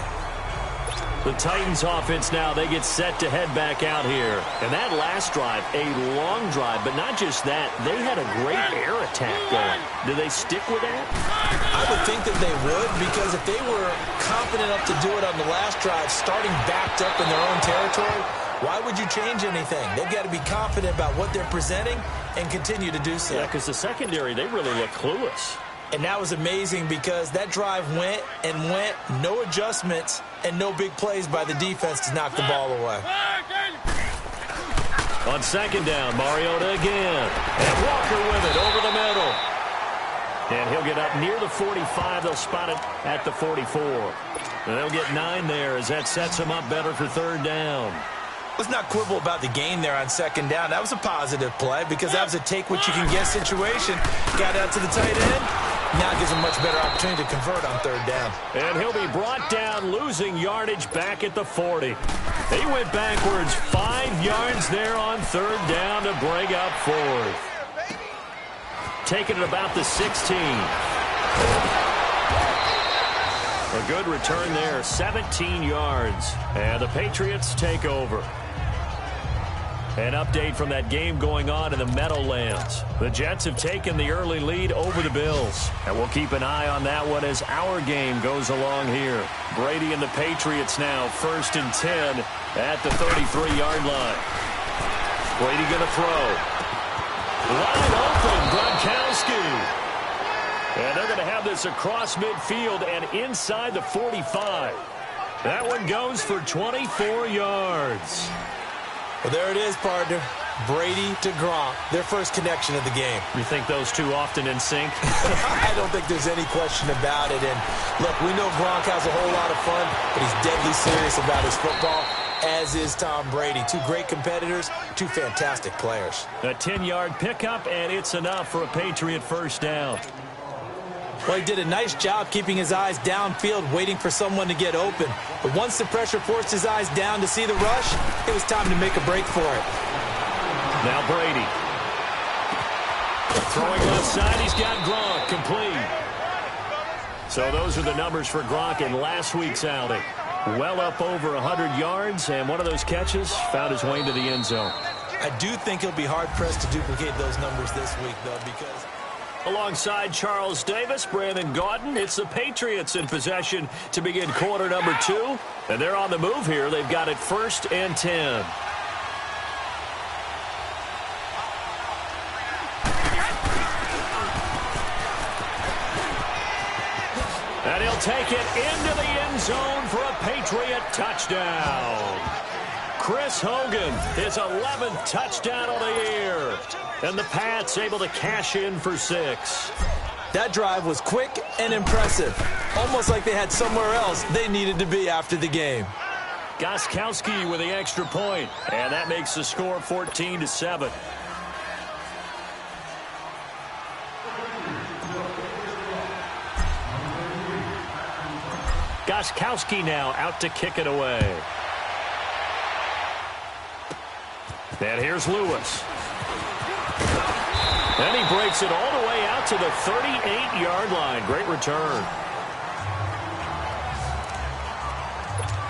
The Titans offense now, they get set to head back out here. And that last drive, a long drive, but not just that. They had a great air attack going. Do they stick with that? I would think that they would, because if they were confident enough to do it on the last drive, starting backed up in their own territory, why would you change anything? They've got to be confident about what they're presenting and continue to do so. Yeah, because the secondary, they really look clueless. And that was amazing because that drive went and went, no adjustments, and no big plays by the defense to knock the ball away. On second down, Mariota again. And Walker with it over the middle. And he'll get up near the 45. They'll spot it at the 44. And they'll get 9 there as that sets him up better for third down. Let's not quibble about the gain there on second down. That was a positive play because that was a take-what-you-can-get situation. Got out to the tight end. Now gives him much better opportunity to convert on third down. And he'll be brought down, losing yardage back at the 40. He went backwards 5 yards there on third down to break up fourth. Taking it about the 16. A good return there, 17 yards. And the Patriots take over. An update from that game going on in the Meadowlands. The Jets have taken the early lead over the Bills. And we'll keep an eye on that one as our game goes along here. Brady and the Patriots now 1st and 10 at the 33-yard line. Brady going to throw. Wide open, Gronkowski. And they're going to have this across midfield and inside the 45. That one goes for 24 yards. Well, there it is, partner. Brady to Gronk, their first connection of the game. You think those two often in sync? I don't think there's any question about it. And, look, we know Gronk has a whole lot of fun, but he's deadly serious about his football, as is Tom Brady. Two great competitors, two fantastic players. A 10-yard pickup, and it's enough for a Patriot first down. Well, he did a nice job keeping his eyes downfield, waiting for someone to get open. But once the pressure forced his eyes down to see the rush, it was time to make a break for it. Now Brady. Throwing left side, he's got Gronk complete. So those are the numbers for Gronk in last week's outing. Well up over 100 yards, and one of those catches found his way into the end zone. I do think he'll be hard-pressed to duplicate those numbers this week, though, because... Alongside Charles Davis, Brandon Gaudin, it's the Patriots in possession to begin quarter number 2. And they're on the move here. They've got it 1st and 10. And he'll take it into the end zone for a Patriot touchdown. Chris Hogan, his 11th touchdown of the year. And the Pats able to cash in for 6. That drive was quick and impressive. Almost like they had somewhere else they needed to be after the game. Gostkowski with the extra point. And that makes the score 14-7. Gostkowski now out to kick it away. And here's Lewis. And he breaks it all the way out to the 38-yard line. Great return.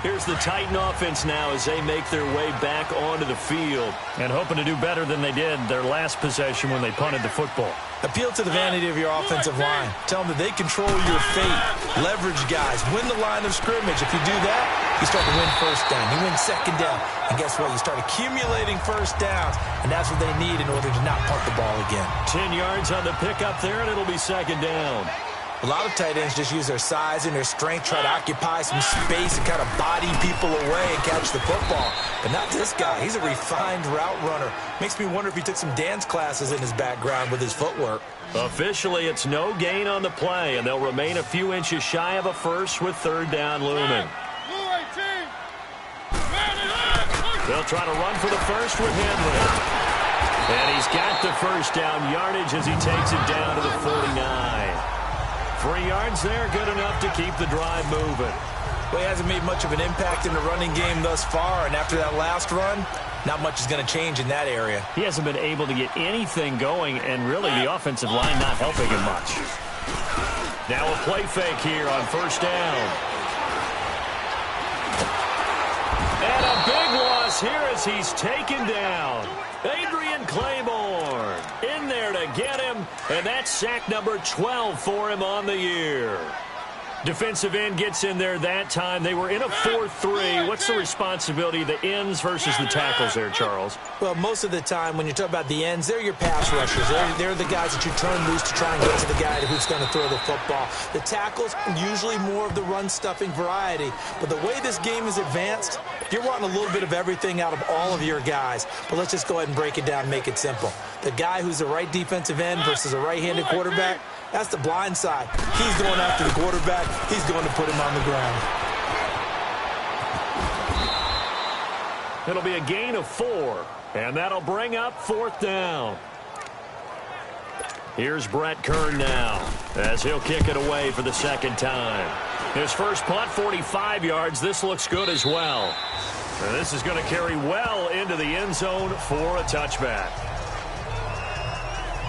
Here's the Titan offense now as they make their way back onto the field. And hoping to do better than they did their last possession when they punted the football. Appeal to the vanity of your offensive line. Tell them that they control your fate. Leverage guys. Win the line of scrimmage. If you do that, you start to win first down. You win second down. And guess what? You start accumulating first downs. And that's what they need in order to not punt the ball again. 10 yards on the pickup there, and it'll be second down. A lot of tight ends just use their size and their strength, try to occupy some space and kind of body people away and catch the football. But not this guy. He's a refined route runner. Makes me wonder if he took some dance classes in his background with his footwork. Officially, it's no gain on the play, and they'll remain a few inches shy of a first with third down looming. They'll try to run for the first with Henry. And he's got the first down yardage as he takes it down to the 49. 3 yards there, good enough to keep the drive moving. Well, he hasn't made much of an impact in the running game thus far, and after that last run, not much is going to change in that area. He hasn't been able to get anything going, and really the offensive line not helping him much. Now a play fake here on first down. And a big loss here as he's taken down. Adrian Claiborne in there to get him, and that's sack number 12 for him on the year. Defensive end gets in there that time. They were in a 4-3. What's the responsibility of the ends versus the tackles there, Charles? Well, most of the time when you talk about the ends, they're your pass rushers. They're the guys that you turn loose to try and get to the guy who's going to throw the football. The tackles, usually more of the run-stuffing variety. But the way this game is advanced, you're wanting a little bit of everything out of all of your guys. But let's just go ahead and break it down and make it simple. The guy who's a right defensive end versus a right-handed quarterback, that's the blind side. He's going after the quarterback. He's going to put him on the ground. It'll be a gain of 4, and that'll bring up fourth down. Here's Brett Kern now as he'll kick it away for the second time. His first punt, 45 yards. This looks good as well. And this is going to carry well into the end zone for a touchback.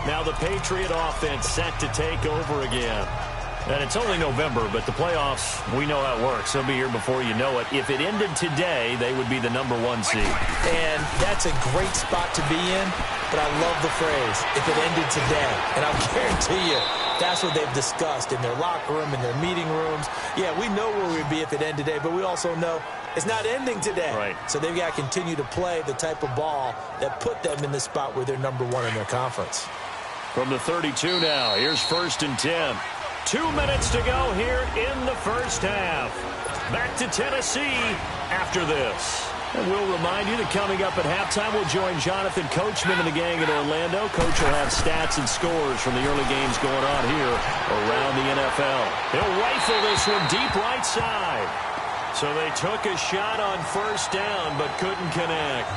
Now the Patriot offense set to take over again. And it's only November, but the playoffs, we know how it works. They'll be here before you know it. If it ended today, they would be the #1 seed. And that's a great spot to be in, but I love the phrase, if it ended today. And I'll guarantee you, that's what they've discussed in their locker room, in their meeting rooms. Yeah, we know where we'd be if it ended today, but we also know it's not ending today. Right. So they've got to continue to play the type of ball that put them in the spot where they're #1 in their conference. From the 32 now, here's 1st and 10. 2 minutes to go here in the first half. Back to Tennessee after this. And we'll remind you that coming up at halftime, we'll join Jonathan Coachman and the gang in Orlando. Coach will have stats and scores from the early games going on here around the NFL. He'll rifle this one deep right side. So they took a shot on 1st down but couldn't connect.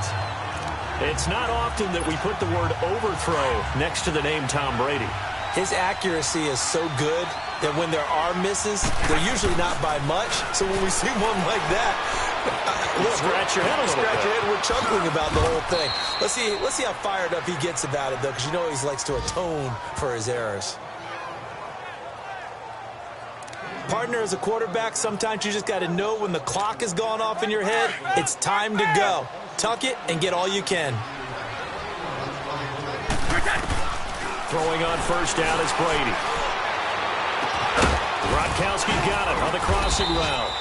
It's not often that we put the word overthrow next to the name Tom Brady. His accuracy is so good that when there are misses, they're usually not by much. So when we see one like that, look, scratch your head a little bit. We're chuckling about the whole thing. Let's see how fired up he gets about it, though, because you know he likes to atone for his errors. Partner, as a quarterback, sometimes you just got to know when the clock has gone off in your head, it's time to go. Tuck it and get all you can. Throwing on 1st down is Brady. Gronkowski got it on the crossing route.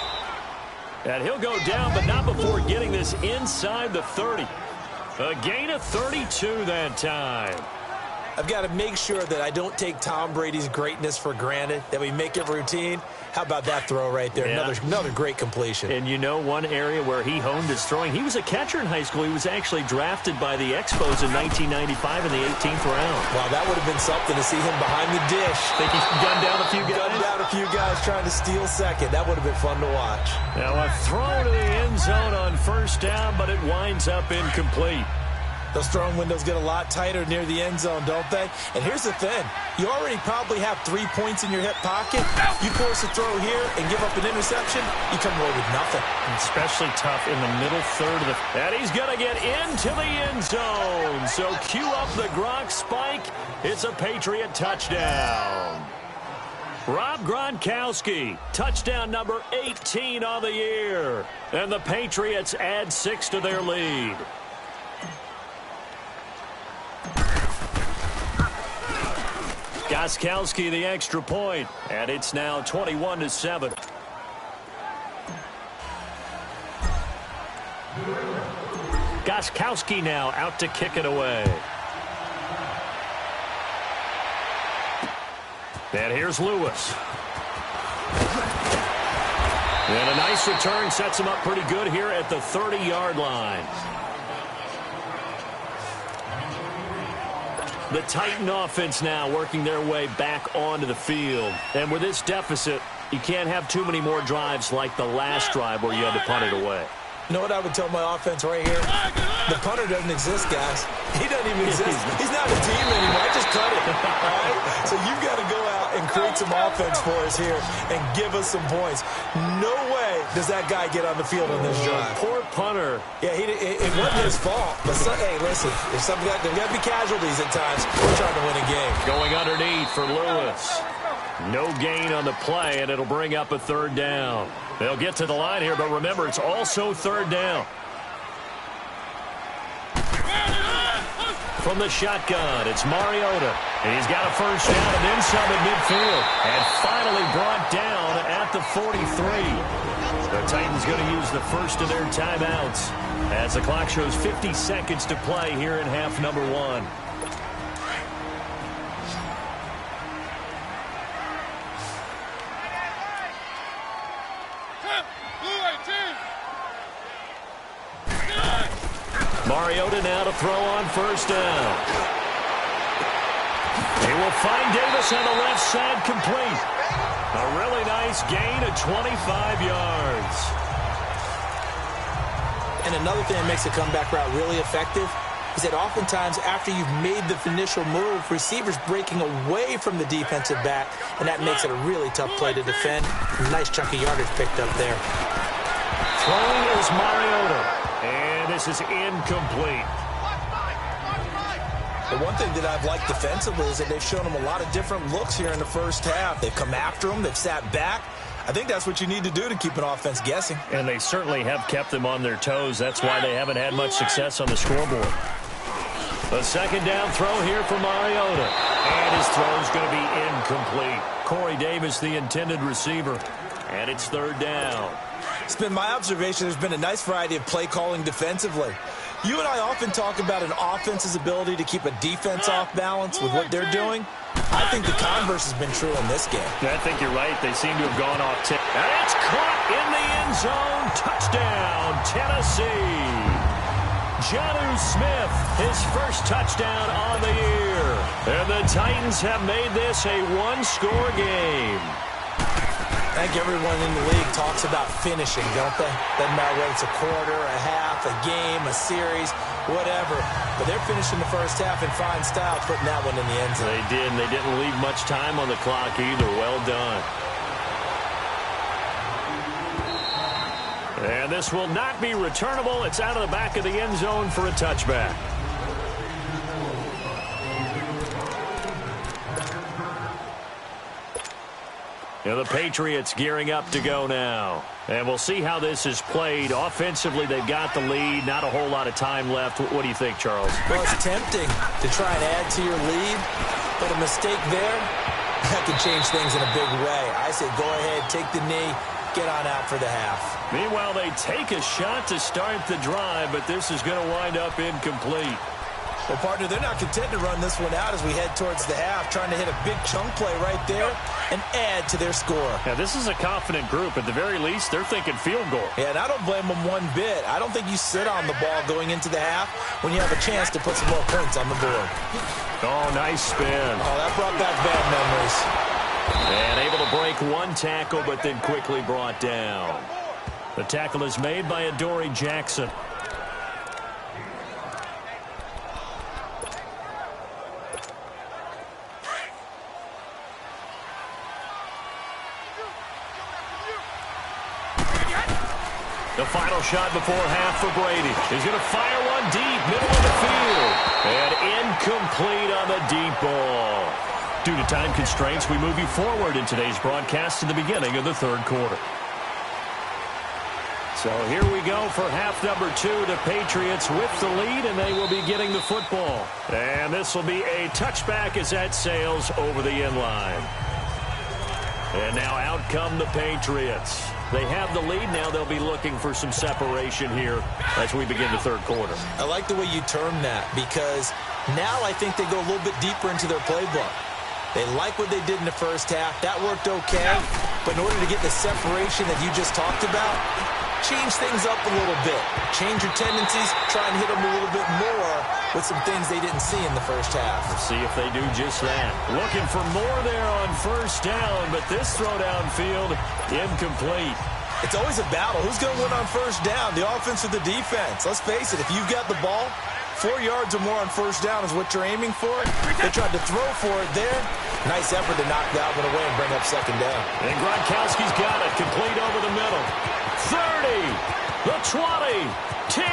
And he'll go down, but not before getting this inside the 30. A gain of 32 that time. I've got to make sure that I don't take Tom Brady's greatness for granted, that we make it routine. How about that throw right there? Yeah. Another great completion. And you know one area where he honed his throwing? He was a catcher in high school. He was actually drafted by the Expos in 1995 in the 18th round. Wow, that would have been something to see him behind the dish. Think he gunned down a few guys? Gunned down a few guys trying to steal second. That would have been fun to watch. Now a throw to the end zone on 1st down, but it winds up incomplete. Those throwing windows get a lot tighter near the end zone, don't they? And here's the thing. You already probably have 3 points in your hip pocket. You force a throw here and give up an interception, you come away with nothing. Especially tough in the middle third of the... And he's going to get into the end zone. So cue up the Gronk spike. It's a Patriot touchdown. Rob Gronkowski, touchdown number 18 on the year. And the Patriots add 6 to their lead. Gostkowski the extra point, and it's now 21-7. Gostkowski now out to kick it away. And here's Lewis. And a nice return sets him up pretty good here at the 30-yard line. The Titan offense now working their way back onto the field. And with this deficit, you can't have too many more drives like the last drive where you had to punt it away. You know what I would tell my offense right here? The punter doesn't exist, guys. He doesn't even exist. He's not a team anymore. I just cut it. All right? So you've got to go out and create some offense for us here and give us some points. No way does that guy get on the field on this drive. Poor punter. Yeah, it wasn't his fault. But, hey, listen, there's got to be casualties at times. We're trying to win a game. Going underneath for Lewis. No gain on the play, and it'll bring up a 3rd down. They'll get to the line here, but remember, it's also 3rd down. From the shotgun, it's Mariota. And he's got a 1st down and then some at midfield. And finally brought down at the 43. The Titans going to use the first of their timeouts as the clock shows 50 seconds to play here in half number 1. Mariota now to throw on 1st down. He will find Davis on the left side complete. A really nice gain of 25 yards. And another thing that makes the comeback route really effective is that oftentimes after you've made the initial move, receivers breaking away from the defensive back, and that makes it a really tough play to defend. Nice chunk of yardage picked up there. Throwing is Mariota. And this is incomplete. The one thing that I've liked defensively is that they've shown them a lot of different looks here in the first half. They've come after them. They've sat back. I think that's what you need to do to keep an offense guessing. And they certainly have kept them on their toes. That's why they haven't had much success on the scoreboard. A second down throw here for Mariota. And his throw is going to be incomplete. Corey Davis, the intended receiver. And it's third down. It's been my observation there's been a nice variety of play calling defensively. You and I often talk about an offense's ability to keep a defense off balance with what they're doing. I think the converse has been true in this game. I think you're right. They seem to have gone off tip. And it's caught in the end zone. Touchdown, Tennessee. Jonnu Smith, his first touchdown on the year. And the Titans have made this a one-score game. I think everyone in the league talks about finishing, don't they? Doesn't matter whether it's a quarter, a half, a game, a series, whatever. But they're finishing the first half in fine style, putting that one in the end zone. They did, and they didn't leave much time on the clock either. Well done. And this will not be returnable. It's out of the back of the end zone for a touchback. And the Patriots gearing up to go now. And we'll see how this is played. Offensively, they've got the lead. Not a whole lot of time left. What do you think, Charles? Well, it's tempting to try and add to your lead, but a mistake there, that can change things in a big way. I say go ahead, take the knee, get on out for the half. Meanwhile, they take a shot to start the drive, but this is going to wind up incomplete. Well, partner, they're not content to run this one out as we head towards the half, trying to hit a big chunk play right there and add to their score. Now, this is a confident group. At the very least, they're thinking field goal. Yeah, and I don't blame them one bit. I don't think you sit on the ball going into the half when you have a chance to put some more points on the board. Oh, nice spin. Oh, that brought back bad memories. And able to break one tackle, but then quickly brought down. The tackle is made by Adoree Jackson. The final shot before half for Brady. He's going to fire one deep, middle of the field. And incomplete on the deep ball. Due to time constraints, we move you forward in today's broadcast to the beginning of the third quarter. So here we go for half number 2. The Patriots with the lead, and they will be getting the football. And this will be a touchback as that sails over the end line. And now out come the Patriots. They have the lead now. They'll be looking for some separation here as we begin the third quarter. I like the way you term that because now I think they go a little bit deeper into their playbook. They like what they did in the first half. That worked okay. But in order to get the separation that you just talked about, change things up a little bit. Change your tendencies. Try and hit them a little bit more with some things they didn't see in the first half. We'll see if they do just that. Looking for more there on first down, but this throw downfield, incomplete. It's always a battle. Who's going to win on first down, the offense or the defense? Let's face it, if you've got the ball, 4 yards or more on first down is what you're aiming for. They tried to throw for it there. Nice effort to knock that one away and bring up second down. And Gronkowski's got it, complete over the middle. 30, the 20, 10,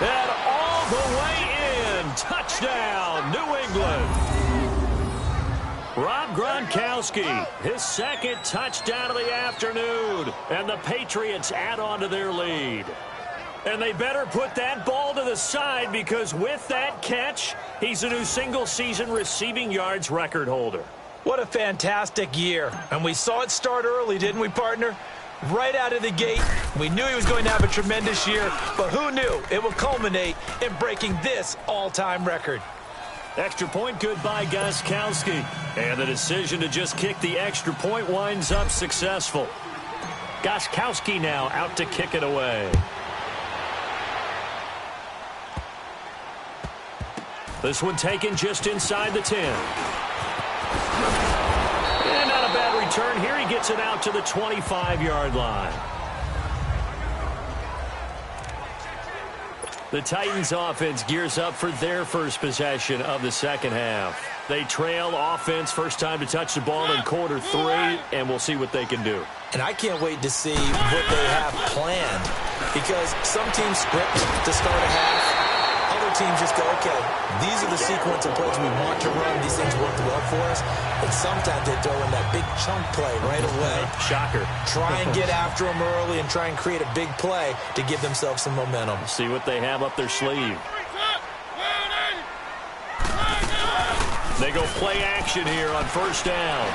and all the way in. Touchdown, New England. Rob Gronkowski, his second touchdown of the afternoon. And the Patriots add on to their lead. And they better put that ball to the side because with that catch, he's a new single-season receiving yards record holder. What a fantastic year. And we saw it start early, didn't we, partner? Right out of the gate, we knew he was going to have a tremendous year, but who knew it would culminate in breaking this all-time record. Extra point good by Gostkowski. And the decision to just kick the extra point winds up successful. Gostkowski now out to kick it away. This one taken just inside the 10. And not a bad return here. He gets it out to the 25-yard line. The Titans offense gears up for their first possession of the second half. They trail offense, first time to touch the ball in quarter 3, and we'll see what they can do. And I can't wait to see what they have planned because some teams script to start a half. Other teams just go, okay, these are the sequence of plays we want to run. These things worked well for us. And sometimes they throw in that big chunk play right away. Shocker. Try and get after them early and try and create a big play to give themselves some momentum. See what they have up their sleeve. They go play action here on first down.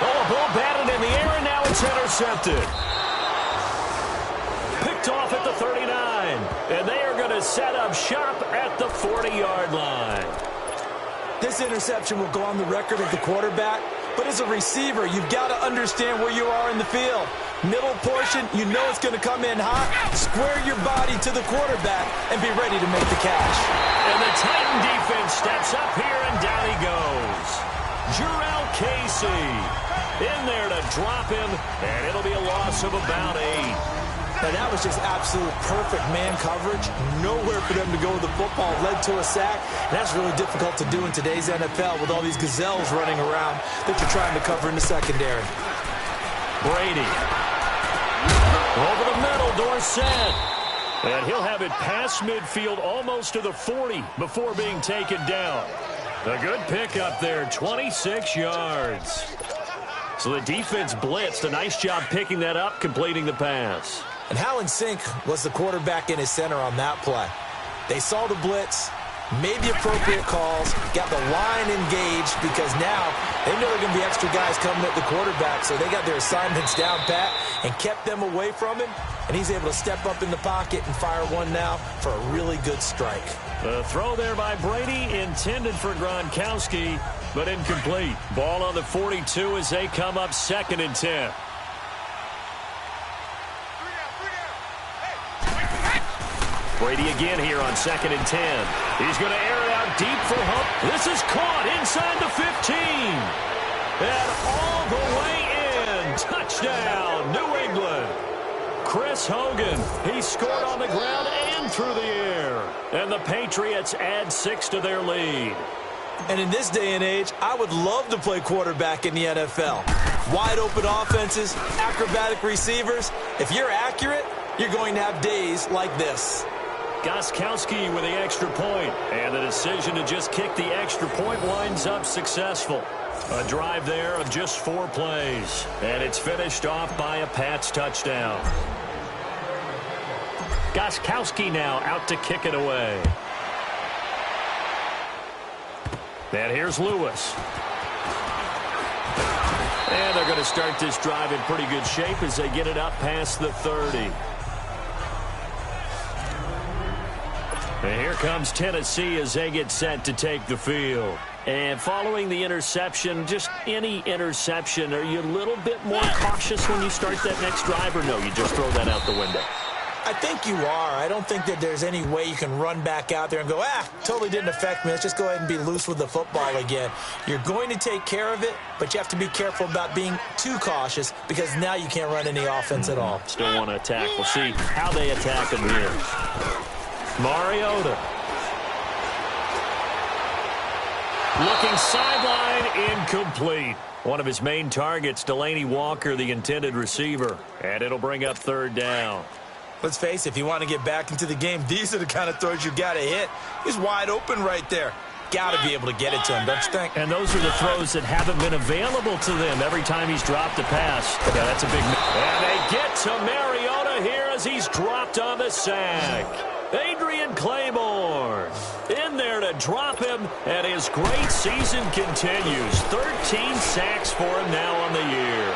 Oh, a ball batted in the air, and now it's intercepted. Picked off at the 39. And they are going to set up shop at the 40-yard line. This interception will go on the record of the quarterback, but as a receiver, you've got to understand where you are in the field. Middle portion, you know it's going to come in hot. Square your body to the quarterback and be ready to make the catch. And the Titan defense steps up here, and down he goes. Jurrell Casey in there to drop him, and it'll be a loss of about 8. And that was just absolute perfect man coverage. Nowhere for them to go with the football. Led to a sack. And that's really difficult to do in today's NFL with all these gazelles running around that you're trying to cover in the secondary. Brady. Over the middle, Dorsett. And he'll have it past midfield almost to the 40 before being taken down. A good pickup there, 26 yards. So the defense blitzed. A nice job picking that up, completing the pass. And how in sync was the quarterback and his center on that play? They saw the blitz, made the appropriate calls, got the line engaged because now they know there are going to be extra guys coming at the quarterback, so they got their assignments down pat and kept them away from him, and he's able to step up in the pocket and fire one now for a really good strike. The throw there by Brady intended for Gronkowski, but incomplete. Ball on the 42 as they come up 2nd and 10. Brady again here on 2nd and 10. He's going to air it out deep for Hunt. This is caught inside the 15. And all the way in. Touchdown, New England. Chris Hogan, he scored on the ground and through the air. And the Patriots add 6 to their lead. And in this day and age, I would love to play quarterback in the NFL. Wide open offenses, acrobatic receivers. If you're accurate, you're going to have days like this. Gostkowski with the extra point, and the decision to just kick the extra point winds up successful. A drive there of just 4 plays, and it's finished off by a Pats touchdown. Gostkowski now out to kick it away. And here's Lewis. And they're going to start this drive in pretty good shape as they get it up past the 30. And here comes Tennessee as they get set to take the field. And following the interception, just any interception, are you a little bit more cautious when you start that next drive, or no, you just throw that out the window? I think you are. I don't think that there's any way you can run back out there and go, totally didn't affect me. Let's just go ahead and be loose with the football again. You're going to take care of it, but you have to be careful about being too cautious because now you can't run any offense at all. Still want to attack. We'll see how they attack him here. Mariota. Looking sideline, incomplete. One of his main targets, Delaney Walker, the intended receiver. And it'll bring up 3rd down. Let's face it, if you want to get back into the game, these are the kind of throws you got to hit. He's wide open right there. Got to be able to get it to him, don't you think? And those are the throws that haven't been available to them every time he's dropped a pass. Yeah, that's a big... And they get to Mariota here as he's dropped on the sack. Adrian Claymore in there to drop him, and his great season continues. 13 sacks for him now on the year.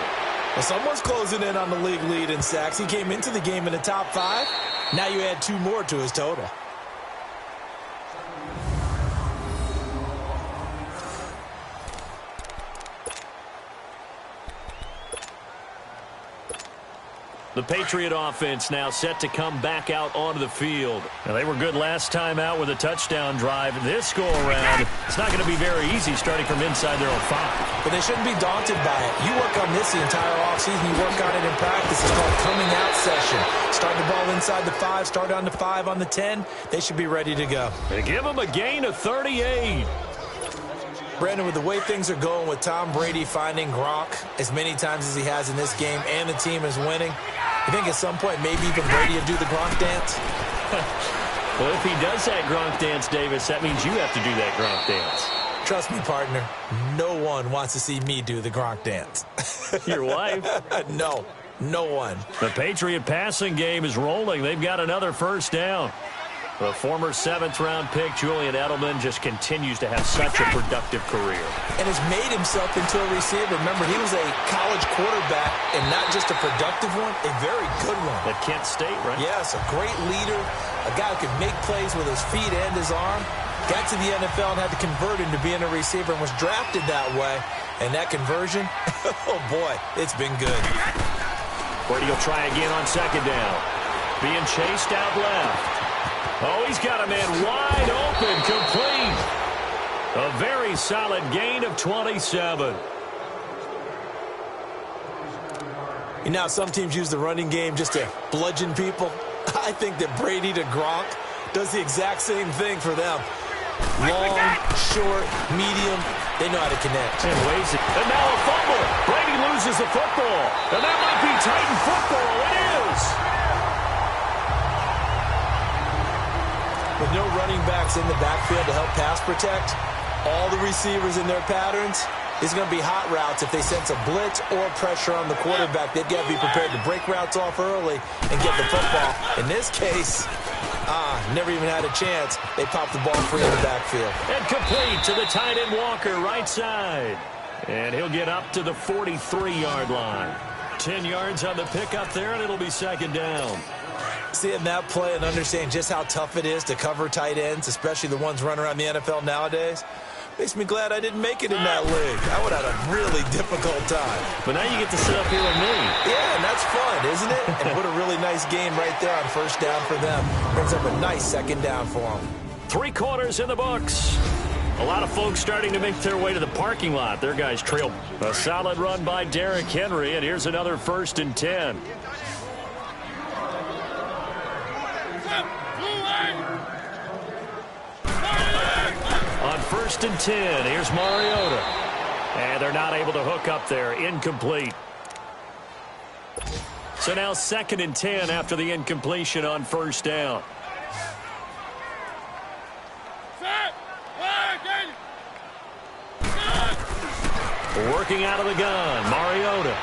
Well, someone's closing in on the league lead in sacks. He came into the game in the top 5. Now you add 2 more to his total. The Patriot offense now set to come back out onto the field. Now, they were good last time out with a touchdown drive. This go-around, it's not going to be very easy starting from inside their own 5. But they shouldn't be daunted by it. You work on this the entire offseason. You work on it in practice. It's called coming out session. Start the ball inside the 5, start on the 5 on the 10. They should be ready to go. They give them a gain of 38. Brandon, with the way things are going with Tom Brady finding Gronk as many times as he has in this game and the team is winning, you think at some point maybe even Brady will do the Gronk dance? Well, if he does that Gronk dance, Davis, that means you have to do that Gronk dance. Trust me, partner, no one wants to see me do the Gronk dance. Your wife? No one. The Patriot passing game is rolling. They've got another first down. The former 7th-round pick, Julian Edelman, just continues to have such a productive career. And has made himself into a receiver. Remember, he was a college quarterback, and not just a productive one, a very good one. At Kent State, right? Yes, a great leader, a guy who could make plays with his feet and his arm. Got to the NFL and had to convert into being a receiver and was drafted that way. And that conversion, oh boy, it's been good. Brady will try again on 2nd down. Being chased out left. Oh, he's got a man wide open, complete. A very solid gain of 27. You know, some teams use the running game just to bludgeon people. I think that Brady to Gronk does the exact same thing for them. Long, short, medium, they know how to connect. And waves it. And now a fumble. Brady loses the football. And that might be Titan football. It is. With no running backs in the backfield to help pass protect, all the receivers in their patterns, it's going to be hot routes if they sense a blitz or pressure on the quarterback. They've got to be prepared to break routes off early and get the football. In this case, never even had a chance. They popped the ball free in the backfield. And complete to the tight end Walker, right side. And he'll get up to the 43-yard line. 10 yards on the pickup there, and it'll be 2nd down. Seeing that play and understanding just how tough it is to cover tight ends, especially the ones running around the NFL nowadays, makes me glad I didn't make it in that league. I would have had a really difficult time. But now you get to sit up here with me. Yeah, and that's fun, isn't it? And what a really nice game right there on 1st down for them. Brings up a nice 2nd down for them. 3 quarters in the books. A lot of folks starting to make their way to the parking lot. Their guys trail. A solid run by Derrick Henry, and here's another 1st and 10. On 1st and 10, here's Mariota. And they're not able to hook up there. Incomplete. So now 2nd and 10 after the incompletion on 1st down. Working out of the gun, Mariota.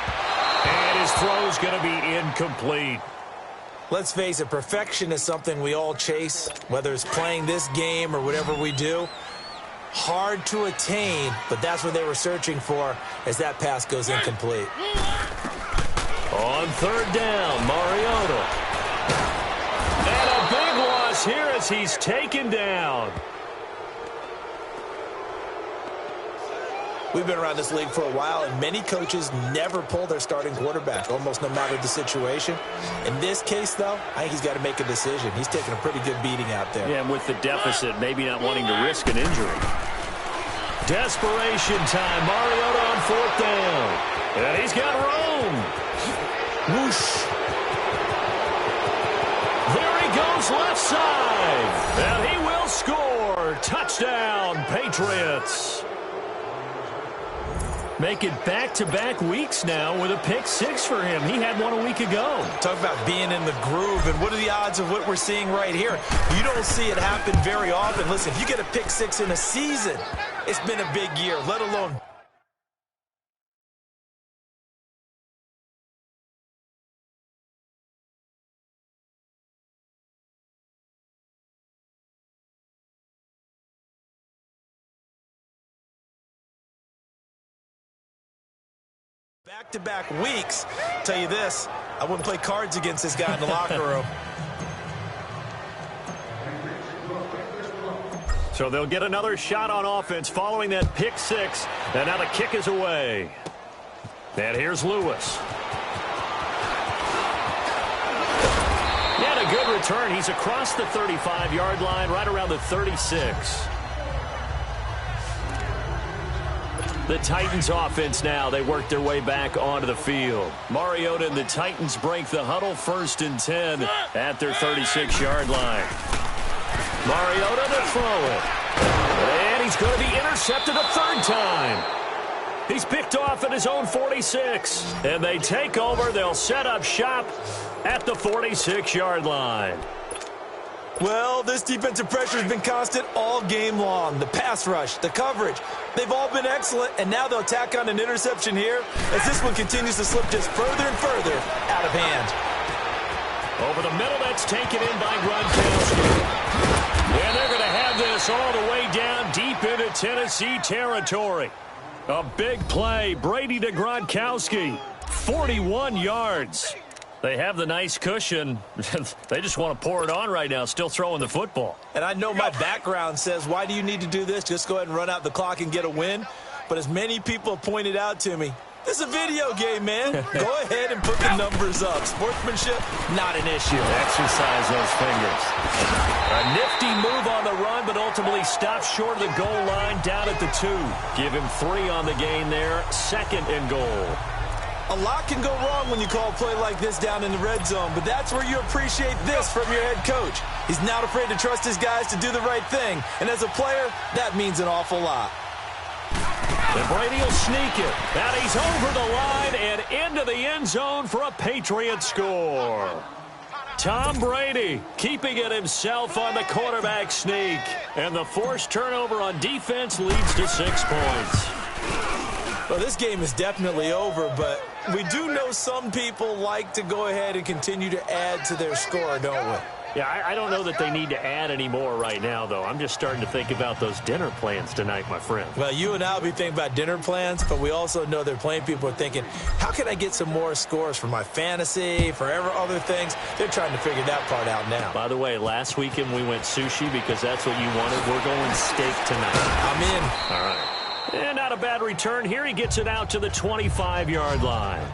And his throw's going to be incomplete. Let's face it, perfection is something we all chase, whether it's playing this game or whatever we do. Hard to attain, but that's what they were searching for as that pass goes incomplete. On 3rd down, Mariota. And a big loss here as he's taken down. We've been around this league for a while, and many coaches never pull their starting quarterback, almost no matter the situation. In this case, though, I think he's got to make a decision. He's taking a pretty good beating out there. Yeah, and with the deficit, maybe not wanting to risk an injury. Desperation time. Mariota on 4th down. And he's got room. Whoosh. There he goes left side. And he will score. Touchdown, Patriots. Make it back-to-back weeks now with a pick 6 for him. He had one a week ago. Talk about being in the groove, and what are the odds of what we're seeing right here? You don't see it happen very often. Listen, if you get a pick 6 in a season, it's been a big year, let alone... Back-to-back weeks. Tell you this, I wouldn't play cards against this guy in the locker room. So they'll get another shot on offense following that pick 6. And now the kick is away. And here's Lewis. And a good return. He's across the 35-yard line, right around the 36. The Titans offense now. They work their way back onto the field. Mariota and the Titans break the huddle, 1st and 10 at their 36-yard line. Mariota to throw it. And he's going to be intercepted a 3rd time. He's picked off at his own 46. And they take over. They'll set up shop at the 46-yard line. Well, this defensive pressure has been constant all game long. The pass rush, the coverage, they've all been excellent, and now they'll tack on an interception here as this one continues to slip just further and further out of hand. Over the middle, that's taken in by Gronkowski. And they're going to have this all the way down deep into Tennessee territory. A big play, Brady to Gronkowski, 41 yards. They have the nice cushion. They just want to pour it on right now, still throwing the football. And I know my background says, why do you need to do this? Just go ahead and run out the clock and get a win. But as many people have pointed out to me, this is a video game, man. Go ahead and put the numbers up. Sportsmanship, not an issue. Exercise those fingers. A nifty move on the run, but ultimately stops short of the goal line down at the 2. Give him 3 on the game there. 2nd and goal. A lot can go wrong when you call a play like this down in the red zone, but that's where you appreciate this from your head coach. He's not afraid to trust his guys to do the right thing, and as a player, that means an awful lot. And Brady will sneak it. And he's over the line and into the end zone for a Patriot score. Tom Brady keeping it himself on the quarterback sneak. And the forced turnover on defense leads to 6 points. Well, this game is definitely over, but we do know some people like to go ahead and continue to add to their score, don't we? Yeah, I don't know that they need to add any more right now, though. I'm just starting to think about those dinner plans tonight, my friend. Well, you and I will be thinking about dinner plans, but we also know they're playing people are thinking, how can I get some more scores for my fantasy, for other things? They're trying to figure that part out now. By the way, last weekend we went sushi because that's what you wanted. We're going steak tonight. I'm in. All right. And not a bad return here. He gets it out to the 25-yard line.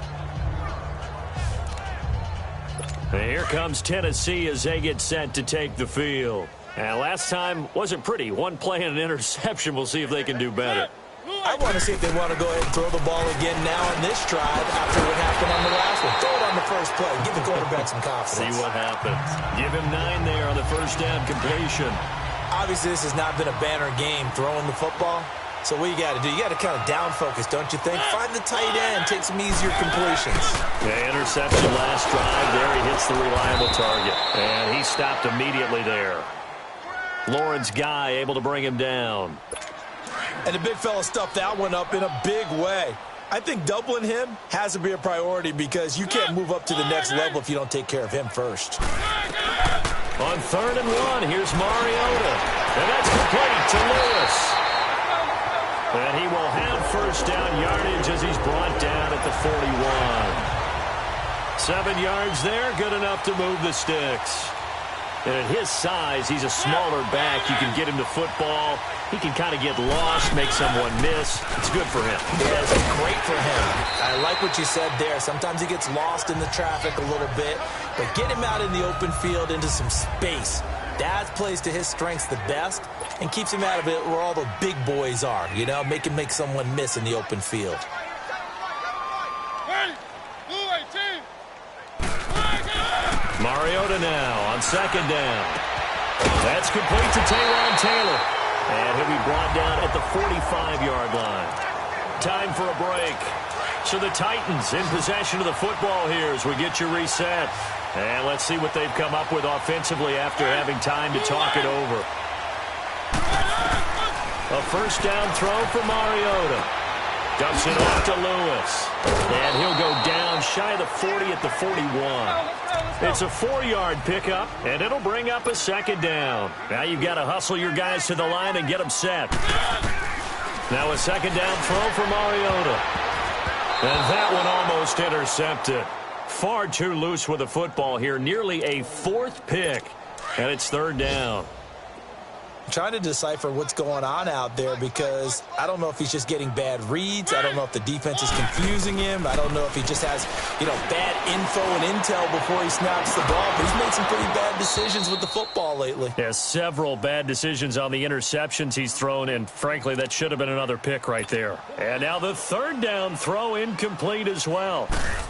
And here comes Tennessee as they get set to take the field. And last time wasn't pretty. One play and an interception. We'll see if they can do better. I want to see if they want to go ahead and throw the ball again now on this drive after what happened on the last one. Throw it on the first play. Give the quarterback some confidence. See what happens. Give him 9 there on the first down completion. Obviously, this has not been a banner game throwing the football. So what you got to do, you got to kind of down focus, don't you think? Find the tight end, take some easier completions. The interception last drive there. He hits the reliable target. And he stopped immediately there. Lawrence Guy able to bring him down. And the big fella stuffed that one up in a big way. I think doubling him has to be a priority because you can't move up to the next level if you don't take care of him first. On 3rd and 1, here's Mariota. And that's complete to Lewis. And he will have first down yardage as he's brought down at the 41. 7 yards there, good enough to move the sticks. And at his size, he's a smaller back. You can get him to football. He can kind of get lost, make someone miss. It's good for him. Yeah, it's great for him. I like what you said there. Sometimes he gets lost in the traffic a little bit, but get him out in the open field into some space. That plays to his strengths the best and keeps him out of it where all the big boys are, you know, make someone miss in the open field. Mariota now on 2nd down. That's complete to Taylor. And he'll be brought down at the 45-yard line. Time for a break. So the Titans in possession of the football here as we get you reset. And let's see what they've come up with offensively after having time to talk it over. A first down throw for Mariota. Dumps it off to Lewis. And he'll go down shy of the 40 at the 41. It's a 4-yard pickup, and it'll bring up a 2nd down. Now you've got to hustle your guys to the line and get them set. Now a 2nd down throw for Mariota. And that one almost intercepted. Far too loose with the football here. Nearly a 4th pick, and it's 3rd down. I'm trying to decipher what's going on out there because I don't know if he's just getting bad reads. I don't know if the defense is confusing him. I don't know if he just has, bad info and intel before he snaps the ball. But he's made some pretty bad decisions with the football lately. Yeah, several bad decisions on the interceptions he's thrown, and frankly, that should have been another pick right there. And now the 3rd down throw incomplete as well.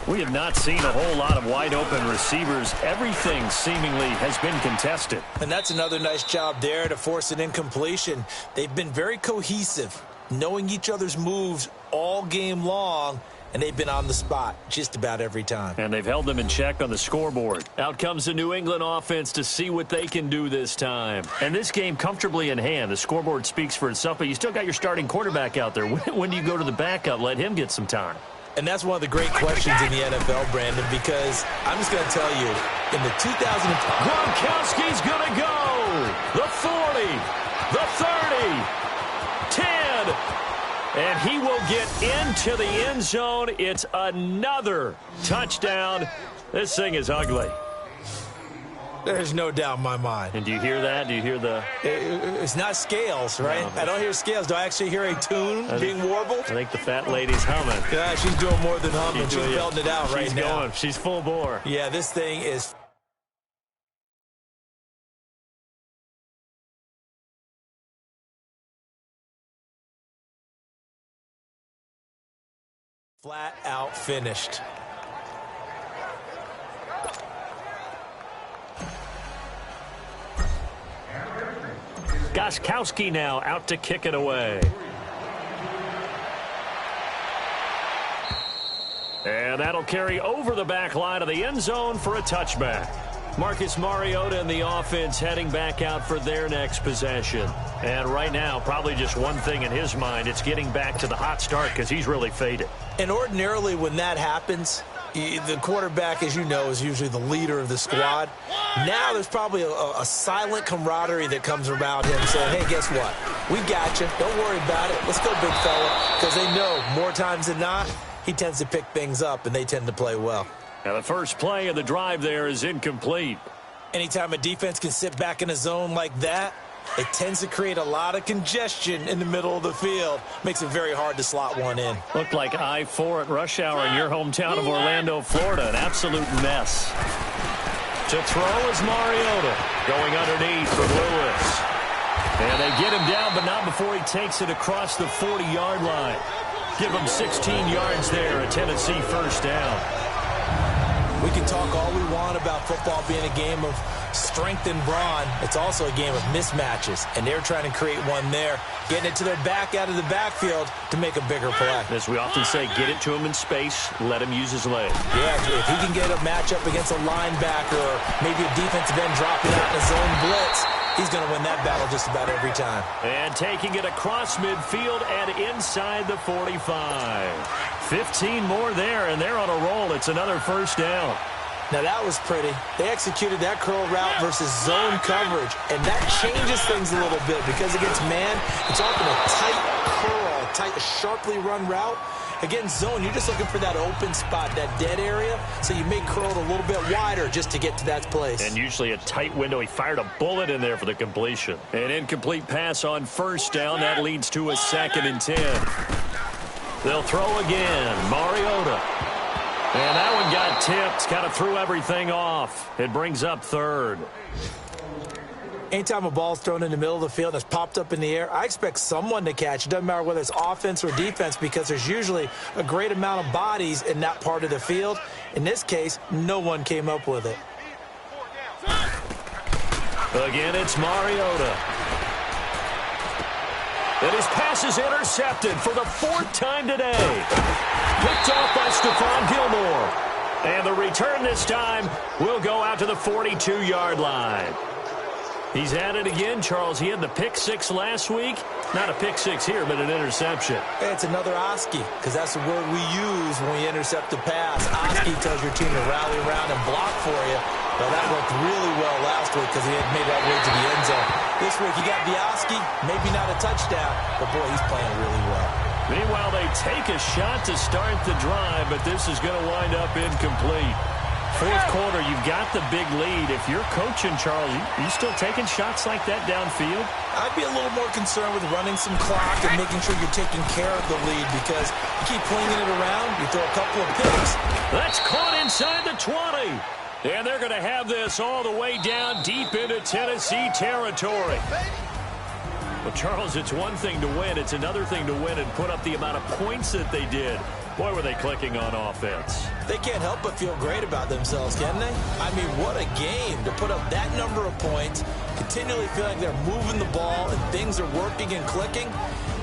We have not seen a whole lot of wide-open receivers. Everything seemingly has been contested. And that's another nice job there to force an incompletion. They've been very cohesive, knowing each other's moves all game long, and they've been on the spot just about every time. And they've held them in check on the scoreboard. Out comes the New England offense to see what they can do this time. And this game comfortably in hand. The scoreboard speaks for itself, but you still got your starting quarterback out there. When do you go to the backup? Let him get some time. And that's one of the great questions in the NFL, Brandon, because I'm just going to tell you, in the 2000... Gronkowski's going to go! The 40, the 30, 10, and he will get into the end zone. It's another touchdown. This thing is ugly. There's no doubt in my mind. And do you hear that? Do you hear the... It's not scales, right? No, I don't hear scales. Do I actually hear a tune being warbled? I think the fat lady's humming. Yeah, she's doing more than humming. She's belting it out right now. She's going. She's full bore. Yeah, this thing is... flat out finished. Gostkowski now out to kick it away. And that'll carry over the back line of the end zone for a touchback. Marcus Mariota and the offense heading back out for their next possession. And right now, probably just one thing in his mind. It's getting back to the hot start because he's really faded. And ordinarily when that happens, the quarterback, as you know, is usually the leader of the squad. Now there's probably a silent camaraderie that comes around him saying, hey, guess what? We got you. Don't worry about it. Let's go, big fella. Because they know more times than not, he tends to pick things up, and they tend to play well. Now the first play of the drive there is incomplete. Anytime a defense can sit back in a zone like that, it tends to create a lot of congestion in the middle of the field. Makes it very hard to slot one in. Looked like I-4 at rush hour in your hometown of Orlando, Florida. An absolute mess. To throw is Mariota. Going underneath for Lewis. And they get him down, but not before he takes it across the 40-yard line. Give him 16 yards there, a Tennessee first down. We can talk all we want about football being a game of strength and brawn. It's also a game of mismatches, and they're trying to create one there, getting it to their back out of the backfield to make a bigger play. As we often say, get it to him in space, let him use his leg. Yeah, if he can get a matchup against a linebacker or maybe a defensive end dropping out in a zone blitz, he's going to win that battle just about every time. And taking it across midfield and inside the 45. 15 more there, and they're on a roll. It's another first down. Now, that was pretty. They executed that curl route versus zone coverage, and that changes things a little bit because against man, it's often a tight curl, tight, sharply run route. Against zone, you're just looking for that open spot, that dead area, so you may curl it a little bit wider just to get to that place. And usually a tight window. He fired a bullet in there for the completion. An incomplete pass on first down. That leads to a 2nd and 10. They'll throw again. Mariota. And that one got tipped. Kind of threw everything off. It brings up 3rd. Anytime a ball's thrown in the middle of the field and it's popped up in the air, I expect someone to catch it. Doesn't matter whether it's offense or defense because there's usually a great amount of bodies in that part of the field. In this case, no one came up with it. Again, it's Mariota. And his pass is intercepted for the 4th time today. Picked off by Stephon Gilmore. And the return this time will go out to the 42-yard line. He's had it again, Charles. He had the pick 6 last week. Not a pick 6 here, but an interception. It's another Oski, because that's the word we use when we intercept a pass. Oski tells your team to rally around and block for you. Well, that worked really well last week because he had made that way to the end zone. This week, you got the Oski, maybe not a touchdown, but boy, he's playing really well. Meanwhile, they take a shot to start the drive, but this is going to wind up incomplete. 4th quarter, you've got the big lead. If you're coaching, Charles, you still taking shots like that downfield? I'd be a little more concerned with running some clock and making sure you're taking care of the lead because you keep flinging it around, you throw a couple of picks. That's caught inside the 20. And they're going to have this all the way down deep into Tennessee territory. Well, Charles, it's one thing to win. It's another thing to win and put up the amount of points that they did. Boy, were they clicking on offense. They can't help but feel great about themselves, can they? I mean, what a game to put up that number of points, continually feel like they're moving the ball and things are working and clicking.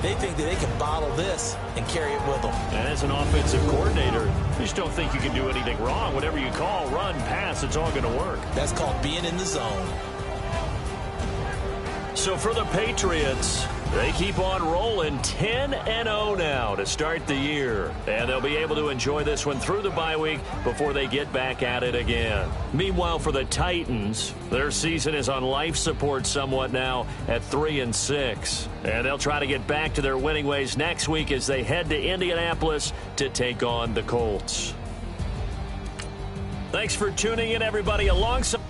They think that they can bottle this and carry it with them. And as an offensive coordinator, you just don't think you can do anything wrong. Whatever you call, run, pass, it's all going to work. That's called being in the zone. So for the Patriots, they keep on rolling 10-0 now to start the year. And they'll be able to enjoy this one through the bye week before they get back at it again. Meanwhile, for the Titans, their season is on life support somewhat now at 3-6. And they'll try to get back to their winning ways next week as they head to Indianapolis to take on the Colts. Thanks for tuning in, everybody. Alongside